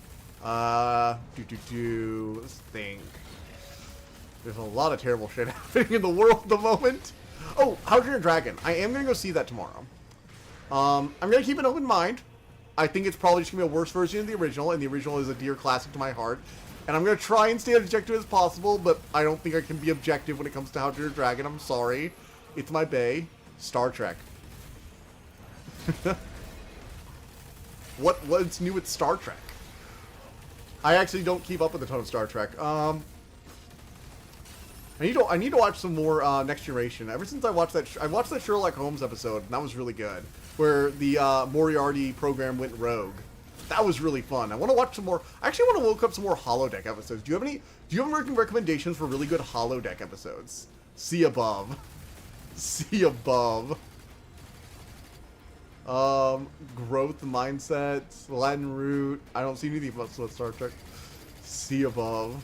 Let's think. There's a lot of terrible shit happening in the world at the moment. Oh, How to Train Your Dragon. I am going to go see that tomorrow. I'm going to keep an open mind. I think it's probably just going to be a worse version of the original, and the original is a dear classic to my heart. And I'm going to try and stay as objective as possible, but I don't think I can be objective when it comes to How to Train Your Dragon. I'm sorry. It's my bae. Star Trek. What's new with Star Trek? I actually don't keep up with a ton of Star Trek. I need to watch some more Next Generation. Ever since I watched that Sherlock Holmes episode, and that was really good, where the Moriarty program went rogue. That was really fun. I want to watch some more. I actually want to look up some more holodeck episodes. Do you have any recommendations for really good holodeck episodes? See above. See above. Growth mindset, Latin root. I don't see anything about Star Trek. See above.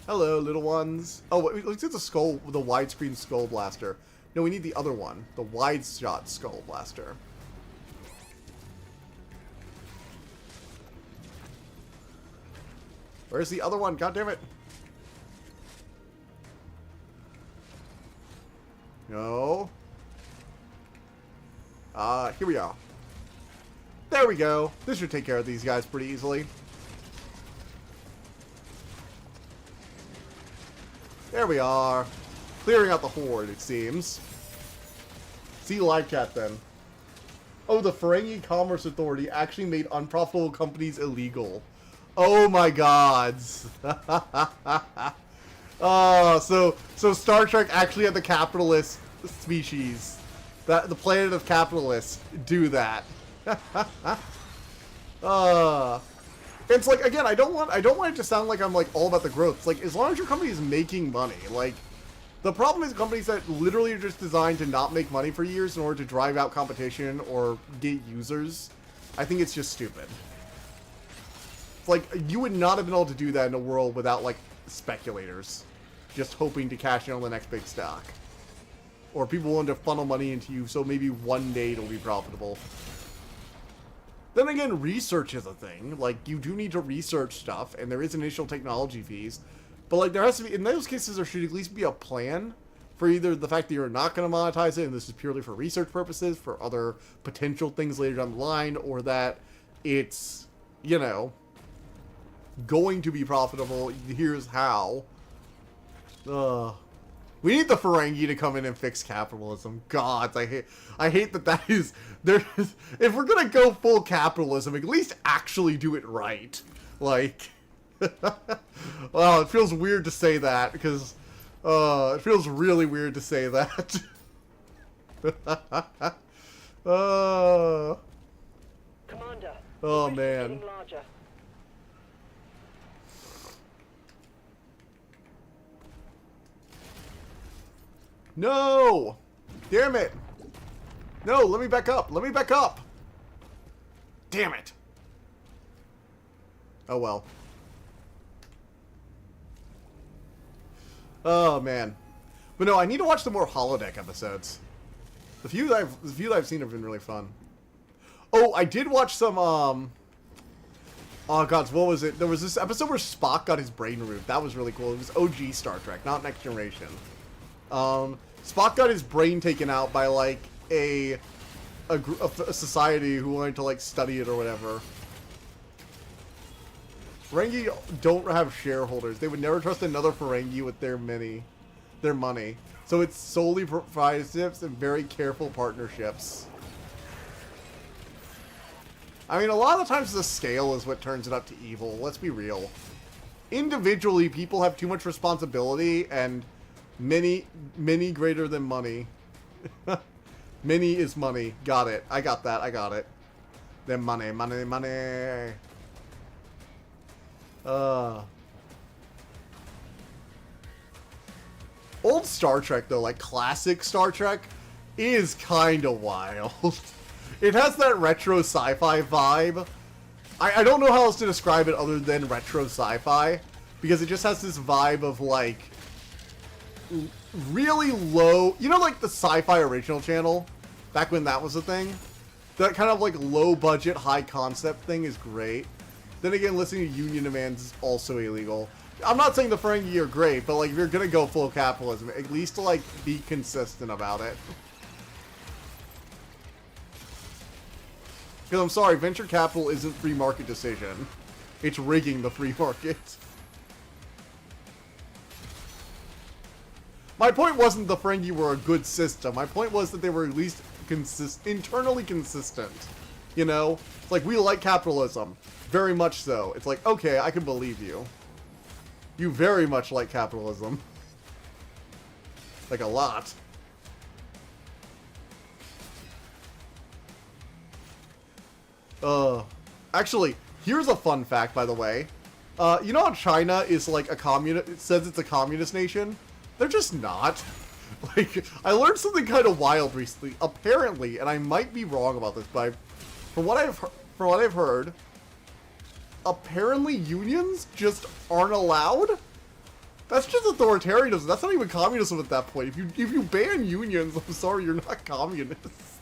Hello, little ones. Oh, let's get the skull, the widescreen skull blaster. No, we need the other one, the wide shot skull blaster. Where's the other one? God damn it. No. Here we are. There we go. This should take care of these guys pretty easily. There we are. Clearing out the horde, it seems. See live chat then. Oh, the Ferengi Commerce Authority actually made unprofitable companies illegal. Oh my gods. Oh, so Star Trek actually had the capitalist species. The planet of capitalists do that. It's like, again, I don't want it to sound like I'm like all about the growth. It's like, as long as your company is making money, like, the problem is companies that literally are just designed to not make money for years in order to drive out competition or get users. I think it's just stupid. It's like, you would not have been able to do that in a world without, like, speculators just hoping to cash in on the next big stock. Or people willing to funnel money into you so maybe one day it'll be profitable. Then again, research is a thing. Like, you do need to research stuff, and there is initial technology fees. But, like, there has to be, in those cases, there should at least be a plan for either the fact that you're not going to monetize it, and this is purely for research purposes, for other potential things later down the line, or that it's, you know, going to be profitable. Here's how. We need the Ferengi to come in and fix capitalism. God, I hate that is there. If we're gonna go full capitalism, at least actually do it right. Like, well, it feels weird to say that because it feels really weird to say that. Commander. Oh, the risk is man. getting larger. No! Damn it! No, let me back up. Let me back up. Damn it. Oh well. Oh man. But no, I need to watch the more holodeck episodes. The few that I've seen have been really fun. Oh, I did watch some oh god, what was it? There was this episode where Spock got his brain removed. That was really cool. It was OG Star Trek, not Next Generation. Spock got his brain taken out by like a society who wanted to like study it or whatever. Ferengi don't have shareholders. They would never trust another Ferengi with their money. So it's solely proprietorships and very careful partnerships. I mean, a lot of times the scale is what turns it up to evil. Let's be real. Individually, people have too much responsibility and many greater than money. Many is money. Got it. I got that. I got it. Then money. Old Star Trek, though, like classic Star Trek, is kind of wild. It has that retro sci-fi vibe. I don't know how else to describe it other than retro sci-fi, because it just has this vibe of, like, really low... You know, like, the Sci-Fi original channel? Back when that was a thing? That kind of, like, low-budget, high-concept thing is great. Then again, listening to union demands is also illegal. I'm not saying the Ferengi are great, but, like, if you're gonna go full capitalism, at least to, like, be consistent about it. Because I'm sorry, venture capital isn't free market decision. It's rigging the free market. My point wasn't the Ferengi were a good system. My point was that they were at least internally consistent. You know? It's like, we like capitalism. Very much so. It's like, okay, I can believe you. You very much like capitalism. Like, a lot. Actually, here's a fun fact, by the way. You know how China is like a communist? It says it's a communist nation. They're just not. Like, I learned something kind of wild recently. Apparently, and I might be wrong about this, but from what I've heard, apparently unions just aren't allowed. That's just authoritarianism. That's not even communism at that point. If you ban unions, I'm sorry, you're not communists.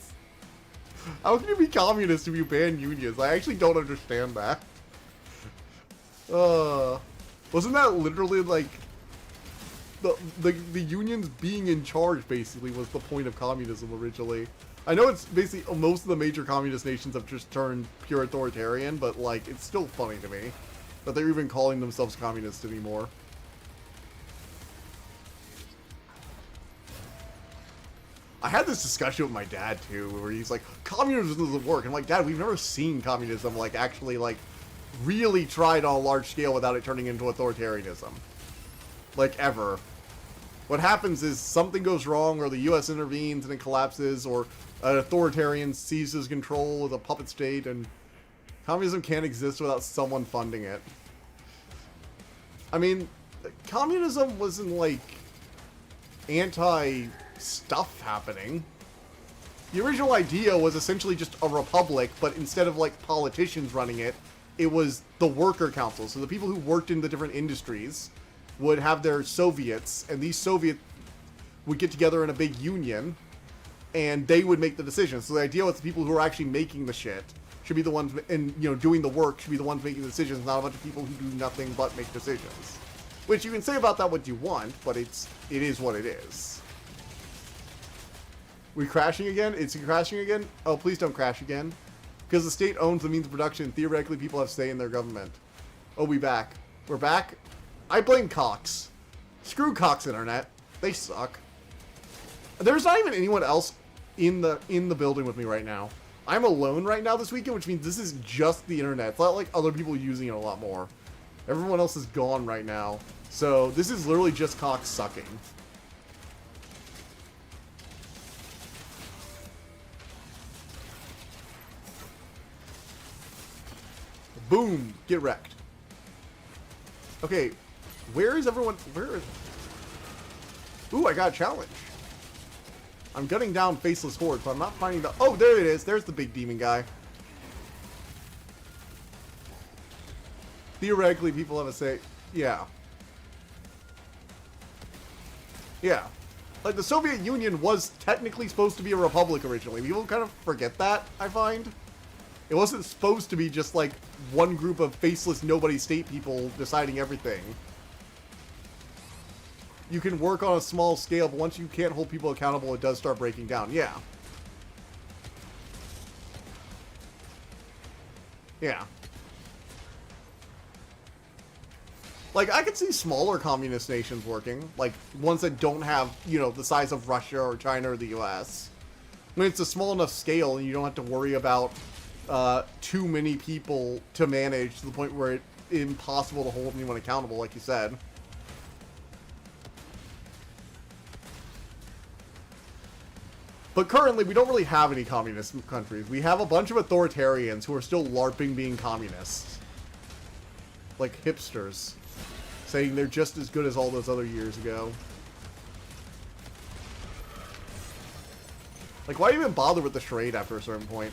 How can you be communist if you ban unions? I actually don't understand that. Wasn't that literally like the unions being in charge basically was the point of communism originally? I know it's basically most of the major communist nations have just turned pure authoritarian, but like it's still funny to me that they're even calling themselves communists anymore. I had this discussion with my dad too, where he's like, communism doesn't work. I'm like, Dad, we've never seen communism like actually like really tried on a large scale without it turning into authoritarianism. Like ever. What happens is something goes wrong, or the US intervenes and it collapses, or an authoritarian seizes control with a puppet state, and communism can't exist without someone funding it. I mean, communism wasn't like anti-stuff happening. The original idea was essentially just a republic, but instead of like politicians running it, it was the worker council. So the people who worked in the different industries would have their Soviets, and these Soviets would get together in a big union, and they would make the decisions. So the idea was the people who are actually making the shit should be the ones, and you know, doing the work should be the ones making the decisions, not a bunch of people who do nothing but make decisions. Which you can say about that what you want, but it is what it is. We crashing again? It's crashing again? Oh, please don't crash again. Because the state owns the means of production, theoretically people have say in their government. Oh, we back. We're back? I blame Cox. Screw Cox Internet. They suck. There's not even anyone else in the building with me right now. I'm alone right now this weekend, which means this is just the internet. It's not like other people using it a lot more. Everyone else is gone right now. So this is literally just Cox sucking. Boom! Get wrecked. Okay, where is everyone? Where is... Ooh, I got a challenge. I'm gunning down Faceless Horde, but I'm not finding the... Oh, there it is. There's the big demon guy. Theoretically, people have a say... Yeah. Yeah. Like, the Soviet Union was technically supposed to be a republic originally. People kind of forget that, I find. It wasn't supposed to be just, like, one group of faceless nobody state people deciding everything. You can work on a small scale, but once you can't hold people accountable, it does start breaking down. Yeah. Yeah. Like, I could see smaller communist nations working. Like, ones that don't have, you know, the size of Russia or China or the US. When it's a small enough scale and you don't have to worry about too many people to manage to the point where it's impossible to hold anyone accountable, like you said. But currently, we don't really have any communist countries. We have a bunch of authoritarians who are still LARPing being communists. Like hipsters. Saying they're just as good as all those other years ago. Like, why even bother with the charade after a certain point?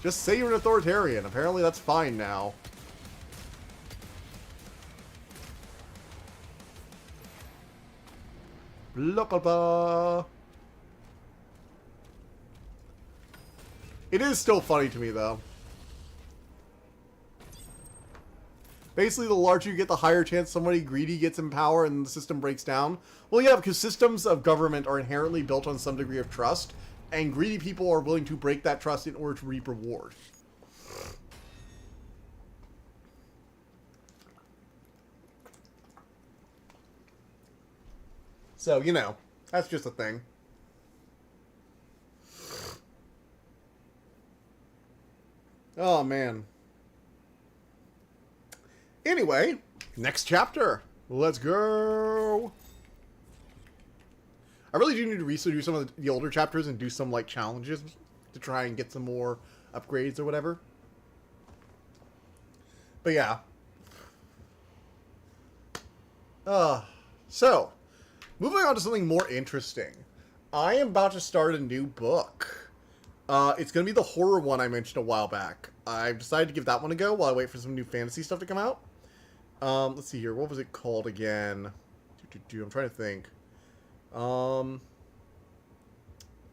Just say you're an authoritarian. Apparently that's fine now. Blah, blah, blah. It is still funny to me, though. Basically, the larger you get, the higher chance somebody greedy gets in power and the system breaks down. Well, yeah, because systems of government are inherently built on some degree of trust, and greedy people are willing to break that trust in order to reap reward. So, you know, that's just a thing. Oh, man. Anyway, next chapter. Let's go. I really do need to redo some of the older chapters and do some, like, challenges to try and get some more upgrades or whatever. But, yeah. So, moving on to something more interesting. I am about to start a new book. It's going to be the horror one I mentioned a while back. I've decided to give that one a go while I wait for some new fantasy stuff to come out. Let's see here. What was it called again? I'm trying to think. Oh,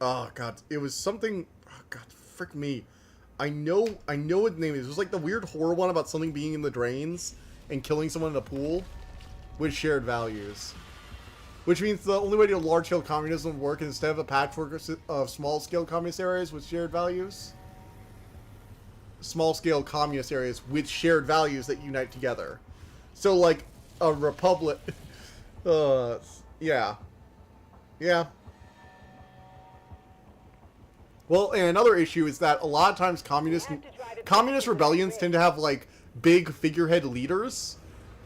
God. It was something... Oh, God. Frick me. I know what the name is. It was like the weird horror one about something being in the drains and killing someone in a pool with shared values. Which means the only way to large-scale communism work is instead of a patchwork of small-scale communist areas with shared values, small-scale communist areas with shared values that unite together. So, like, a republic... yeah. Yeah. Well, and another issue is that a lot of times communist rebellions tend to have, like, big figurehead leaders.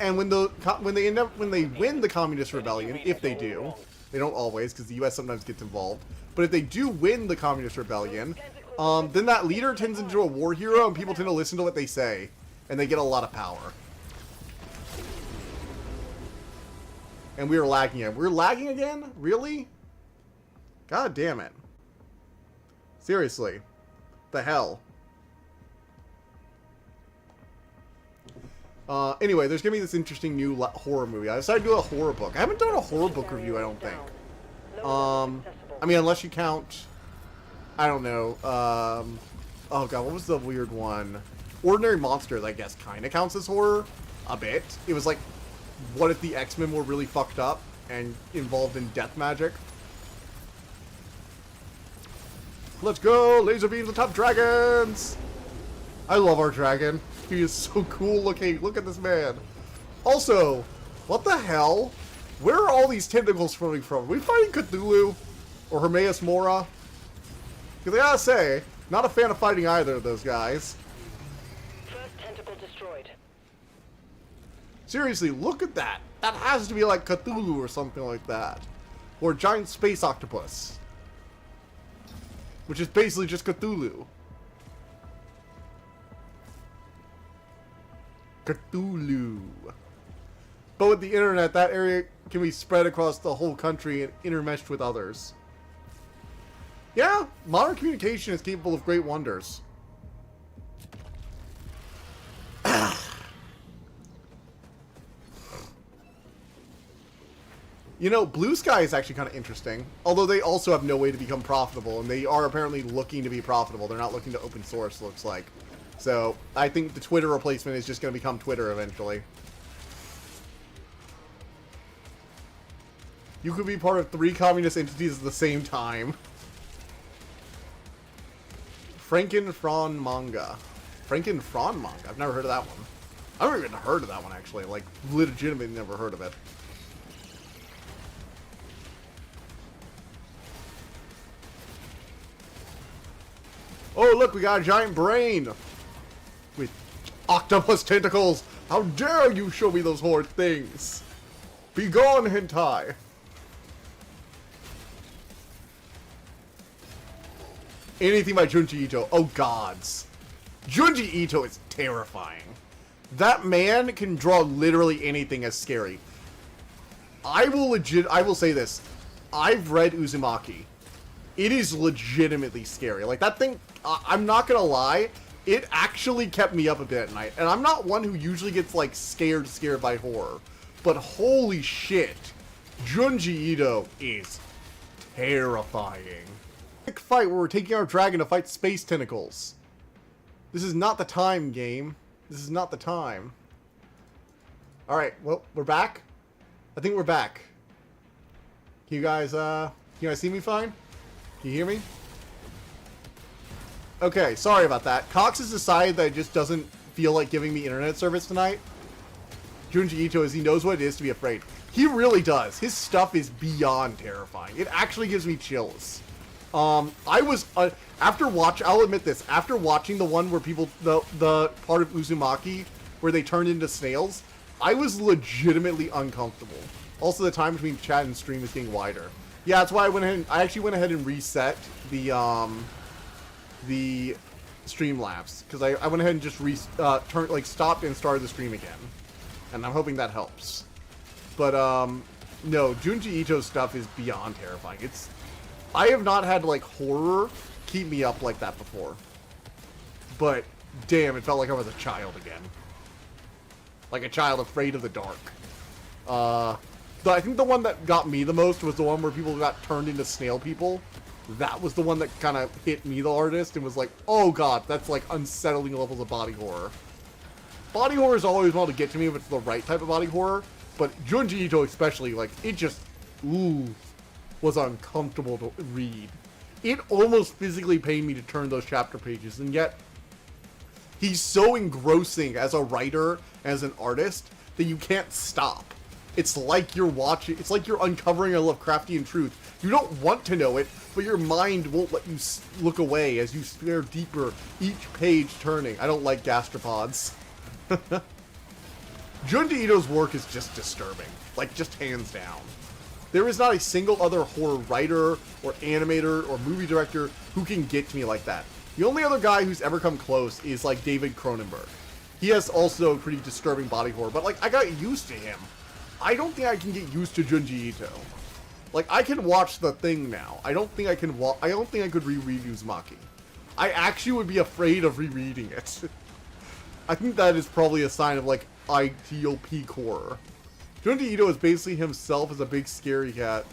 And when they win the communist rebellion, if they do, they don't always, because the U.S. sometimes gets involved. But if they do win the communist rebellion, then that leader turns into a war hero, and people tend to listen to what they say, and they get a lot of power. And we are lagging again. We're lagging again? Really? God damn it. Seriously. The hell. Anyway, there's gonna be this interesting new horror movie. I decided to do a horror book. I haven't done a horror book review, I don't think. I mean, unless you count... I don't know. Oh god, what was the weird one? Ordinary Monsters, I guess, kind of counts as horror. A bit. It was like, what if the X-Men were really fucked up and involved in death magic? Let's go! Laser beams atop dragons! I love our dragon. He is so cool looking. Look at this man. Also, what the hell? Where are all these tentacles coming from? Are we fighting Cthulhu? Or Hermaeus Mora? Because I gotta say, not a fan of fighting either of those guys. First tentacle destroyed. Seriously, look at that. That has to be like Cthulhu or something like that. Or a giant space octopus. which is basically just Cthulhu. Cthulhu. But with the internet, that area can be spread across the whole country and intermeshed with others. Yeah, modern communication is capable of great wonders. You know, Blue Sky is actually kind of interesting. Although they also have no way to become profitable, and they are apparently looking to be profitable. They're not looking to open source, looks like. So, I think the Twitter replacement is just going to become Twitter eventually. You could be part of 3 communist entities at the same time. Frankenfron manga. Frankenfron manga? I've never heard of that one. I've never even heard of that one, actually. Like, legitimately never heard of it. Oh, look, we got a giant brain! With octopus tentacles! How dare you show me those horrid things! Be gone, hentai! Anything by Junji Ito. Oh, gods. Junji Ito is terrifying. That man can draw literally anything as scary. I will say this. I've read Uzumaki. It is legitimately scary. Like, that thing, I'm not gonna lie, it actually kept me up a bit at night. And I'm not one who usually gets, like, scared by horror. But holy shit, Junji Ito is terrifying. Fight where we're taking our dragon to fight space tentacles. This is not the time, game. This is not the time. Alright, well, we're back. I think we're back. Can you guys see me fine? Can you hear me? Okay, sorry about that. Cox has decided that it just doesn't feel like giving me internet service tonight. Junji Ito, he knows what it is to be afraid. He really does. His stuff is beyond terrifying. It actually gives me chills. I was, I'll admit this, after watching the one where people, the part of Uzumaki where they turned into snails, I was legitimately uncomfortable. Also, the time between chat and stream is getting wider. Yeah, that's why I actually went ahead and reset the Streamlabs, because I went ahead and just stopped and started the stream again. And I'm hoping that helps. But, no, Junji Ito's stuff is beyond terrifying. I have not had, like, horror keep me up like that before. But, damn, it felt like I was a child again. Like a child afraid of the dark. I think the one that got me the most was the one where people got turned into snail people. That was the one that kind of hit me the hardest and was like, oh god, that's like unsettling levels of body horror. Body horror is always well to get to me if it's the right type of body horror, but Junji Ito especially, like, it just, was uncomfortable to read. It almost physically pained me to turn those chapter pages, and yet he's so engrossing as a writer, as an artist, that you can't stop. It's like you're uncovering a Lovecraftian truth. You don't want to know it, but your mind won't let you look away as you stare deeper, each page turning. I don't like gastropods. Junji Ito's work is just disturbing. Like, just hands down. There is not a single other horror writer, or animator, or movie director who can get to me like that. The only other guy who's ever come close is, like, David Cronenberg. He has also pretty disturbing body horror, but, like, I got used to him. I don't think I can get used to Junji Ito. Like, I can watch The Thing now. I don't think I could reread Uzumaki. I actually would be afraid of rereading it. I think that is probably a sign of, like, ideal peak horror. Junji Ito is basically himself as a big scary cat.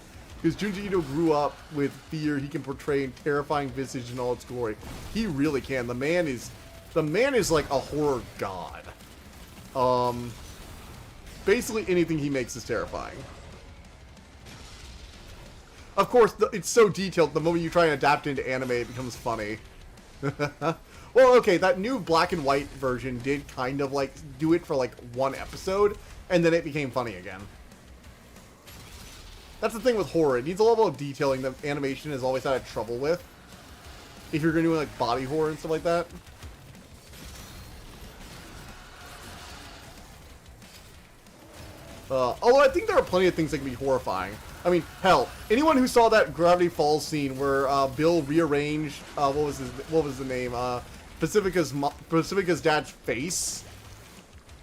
Because Junji Ito grew up with fear he can portray in terrifying visage in all its glory. He really can. The man is like a horror god. Basically anything he makes is terrifying. Of course, it's so detailed, the moment you try and adapt it into anime, it becomes funny. Well, okay, that new black and white version did kind of, like, do it for, like, one episode, and then it became funny again. That's the thing with horror. It needs a level of detailing that animation has always had trouble with. If you're going to do, like, body horror and stuff like that. Although I think there are plenty of things that can be horrifying. I mean, hell, anyone who saw that Gravity Falls scene where Bill rearranged what was the name? Pacifica's dad's face,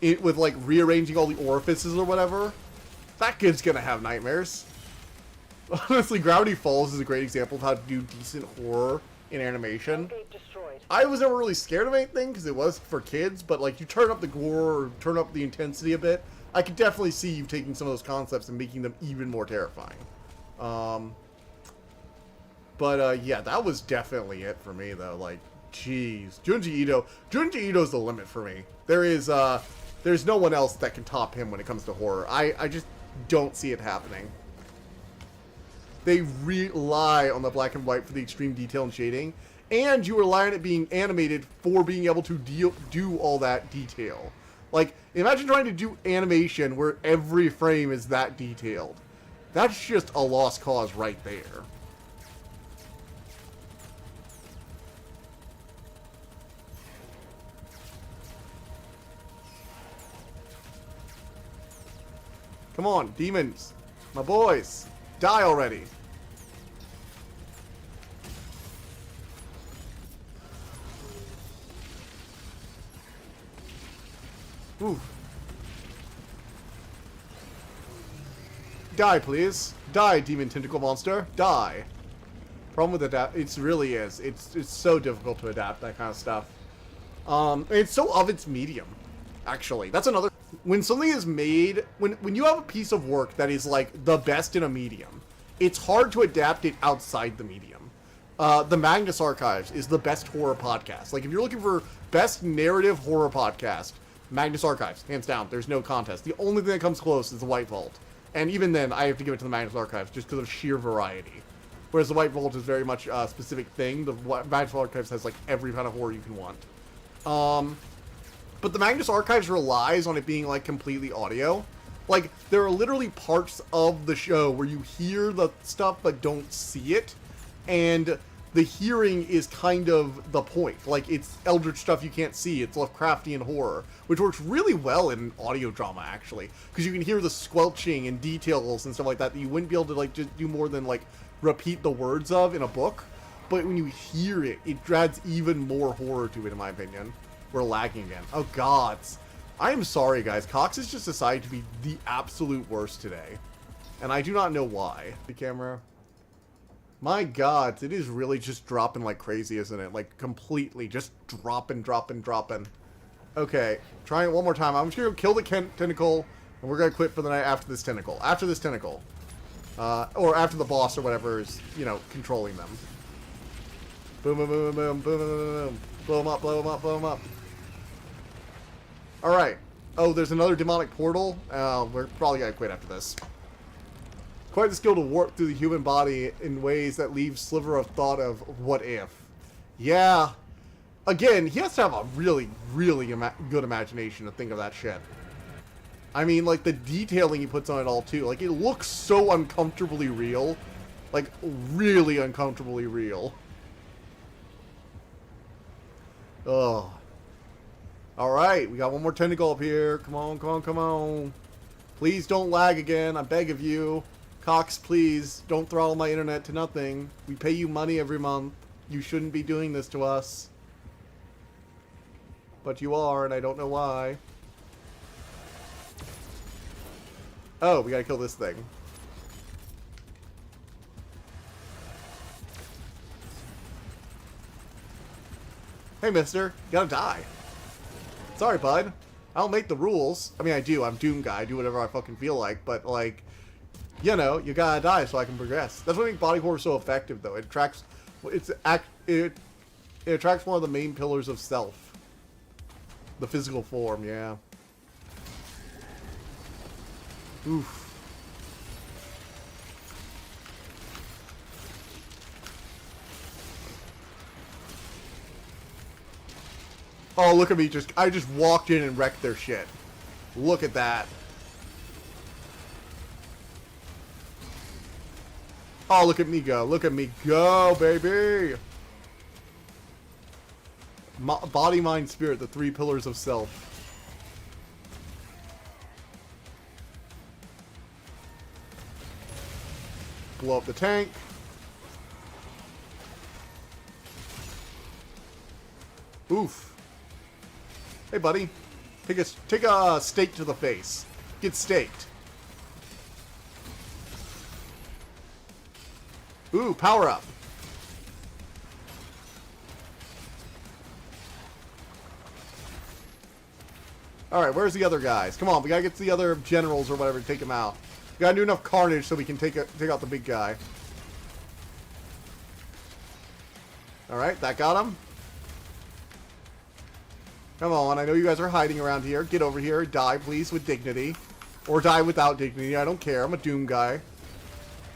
with like rearranging all the orifices or whatever. That kid's gonna have nightmares. Honestly, Gravity Falls is a great example of how to do decent horror in animation. Gate destroyed. I was never really scared of anything because it was for kids, but like you turn up the gore or turn up the intensity a bit, I could definitely see you taking some of those concepts and making them even more terrifying. Yeah, that was definitely it for me though. Like, jeez, Junji Ito's the limit for me. There's no one else that can top him when it comes to horror. I just don't see it happening. They rely on the black and white for the extreme detail and shading, and you rely on it being animated for being able to do all that detail. Like, imagine trying to do animation where every frame is that detailed. That's just a lost cause right there. Come on, demons. My boys. Die already. Ooh. Die, please. Die, demon tentacle monster. Die. Problem with adapt, it really is. It's so difficult to adapt that kind of stuff. It's so of its medium. Actually, that's another. When something is made, when you have a piece of work that is like the best in a medium, it's hard to adapt it outside the medium. The Magnus Archives is the best horror podcast. Like, if you're looking for best narrative horror podcast, Magnus Archives, hands down. There's no contest. The only thing that comes close is the White Vault. And even then, I have to give it to the Magnus Archives just because of sheer variety. Whereas the White Vault is very much a specific thing. The Magnus Archives has like every kind of horror you can want. But the Magnus Archives relies on it being like completely audio. Like, there are literally parts of the show where you hear the stuff but don't see it. And the hearing is kind of the point. Like, it's eldritch stuff you can't see. It's Lovecraftian horror, which works really well in audio drama, actually, because you can hear the squelching and details and stuff like that that you wouldn't be able to like just do more than like repeat the words of in a book. But when you hear it, it adds even more horror to it, in my opinion. We're lagging again. Oh god, I am sorry, guys. Cox has just decided to be the absolute worst today, and I do not know why. The camera. My god, it is really just dropping like crazy, isn't it? Like, completely just dropping. Okay, trying it one more time. I'm just gonna kill the tentacle, and we're gonna quit for the night after this tentacle. Or after the boss or whatever is, you know, controlling them. Boom, boom, boom, boom, boom, boom, boom, boom. Blow him up, blow him up, blow him up. Alright. Oh, there's another demonic portal. We're probably gonna quit after this. Quite the skill to warp through the human body in ways that leave sliver of thought of what if. Yeah. Again, he has to have a really, really good imagination to think of that shit. I mean, like, the detailing he puts on it all, too. Like, it looks so uncomfortably real. Like, really uncomfortably real. Oh. Alright, we got one more tentacle up here. Come on, come on, come on. Please don't lag again, I beg of you. Cox, please, don't throttle my internet to nothing. We pay you money every month. You shouldn't be doing this to us. But you are, and I don't know why. Oh, we gotta kill this thing. Hey, mister, you gotta die. Sorry, bud. I don't make the rules. I mean, I do. I'm Doom Guy. I do whatever I fucking feel like. But, like, you know, you gotta die so I can progress. That's what makes body horror so effective, though. It attracts... It attracts one of the main pillars of self. The physical form, yeah. Oof. Oh, look at me. I just walked in and wrecked their shit. Look at that. Oh, look at me go. Look at me go, baby. Body, mind, spirit, the three pillars of self. blow up the tank. Oof. Hey, buddy. Take a stake to the face. Get staked. Ooh, power up. Alright, where's the other guys? Come on, we gotta get to the other generals or whatever to take them out. We gotta do enough carnage so we can take out the big guy. Alright, that got him. Come on, I know you guys are hiding around here. Get over here. Die, please, with dignity. Or die without dignity. I don't care. I'm a Doom guy.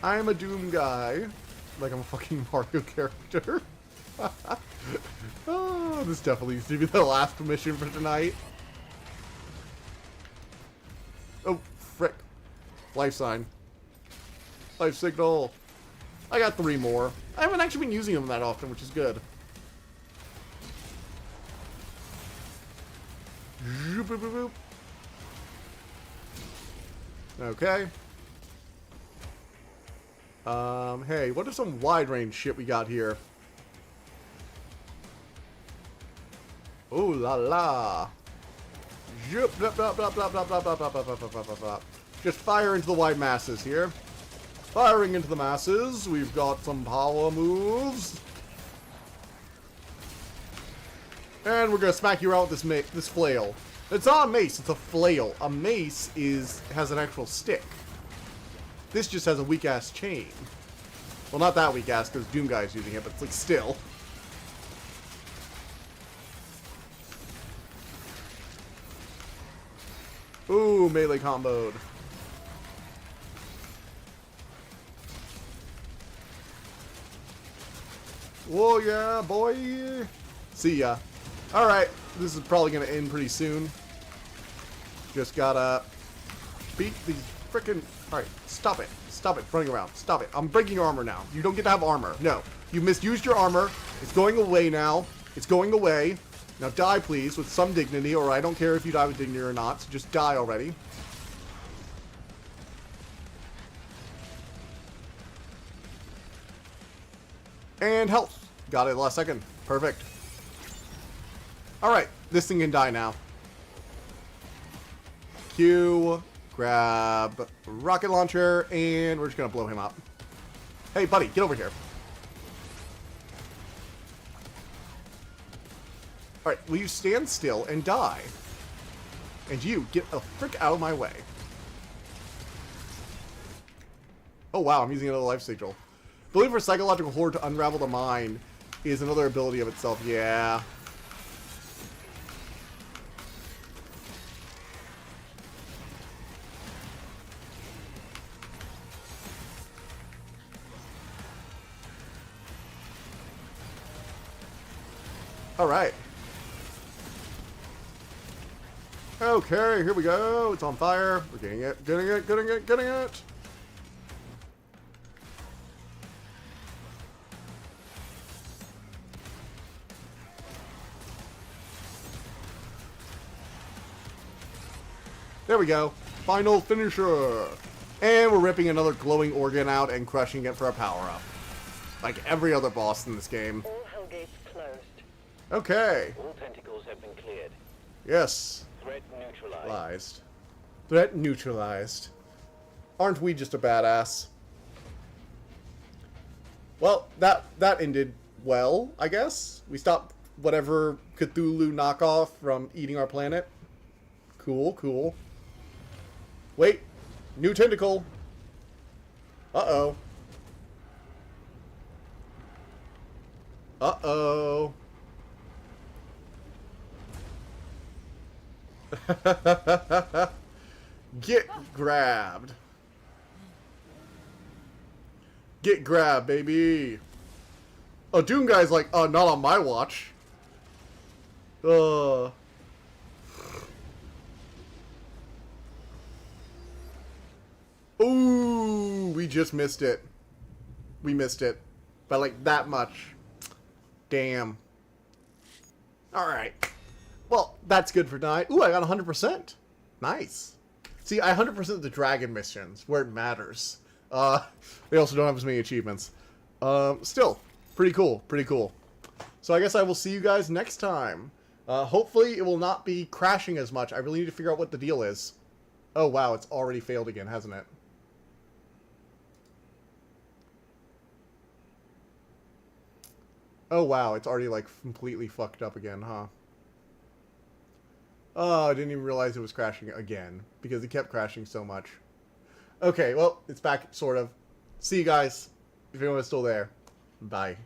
I'm a Doom guy. Like I'm a fucking Mario character. Oh, this definitely needs to be the last mission for tonight. Oh, frick. Life sign. Life signal. I got 3 more. I haven't actually been using them that often, which is good. Okay. Hey, what is some wide range shit we got here? Oh la la. Just fire into the wide masses here. Firing into the masses. We've got some power moves. And we're gonna smack you out with this flail. It's not a mace, it's a flail. A mace has an actual stick. This just has a weak ass chain. Well, not that weak ass because Doom Guy's using it, but it's like still. Ooh, melee comboed. Whoa, yeah, boy. See ya. Alright, this is probably going to end pretty soon. Just gotta beat these frickin'... Alright, stop it. Stop it running around. Stop it. I'm breaking your armor now. You don't get to have armor. No. You misused your armor. It's going away now. It's going away. Now die, please, with some dignity, or I don't care if you die with dignity or not. So just die already. And health. Got it last second. Perfect. Alright, this thing can die now. Q, grab rocket launcher, and we're just gonna blow him up. Hey, buddy, get over here. Alright, will you stand still and die? And you, get a frick out of my way. Oh wow, I'm using another life signal. Ability for psychological horde to unravel the mind is another ability of itself. Yeah. Alright. Okay, here we go. It's on fire. We're getting it, getting it, getting it, getting it. There we go. Final finisher. And we're ripping another glowing organ out and crushing it for a power-up. Like every other boss in this game. All hell gates closed. Okay. All tentacles have been cleared. Yes. Threat neutralized. Threat neutralized. Aren't we just a badass? Well, that ended well, I guess. We stopped whatever Cthulhu knockoff from eating our planet. Cool, cool. Wait. New tentacle. Uh-oh. Uh-oh. Get grabbed. Get grabbed, baby. Oh, Doom Guy's like, not on my watch. Ooh, we just missed it. We missed it. By like that much. Damn. Alright. Well, that's good for tonight. Ooh, I got 100%. Nice. See, I 100% the dragon missions where it matters. They also don't have as many achievements. Still, pretty cool, pretty cool. So I guess I will see you guys next time. Hopefully it will not be crashing as much. I really need to figure out what the deal is. Oh wow, it's already failed again, hasn't it? Oh wow, it's already like completely fucked up again, huh? Oh, I didn't even realize it was crashing again because it kept crashing so much. Okay, well, it's back, sort of. See you guys, if anyone's still there. Bye.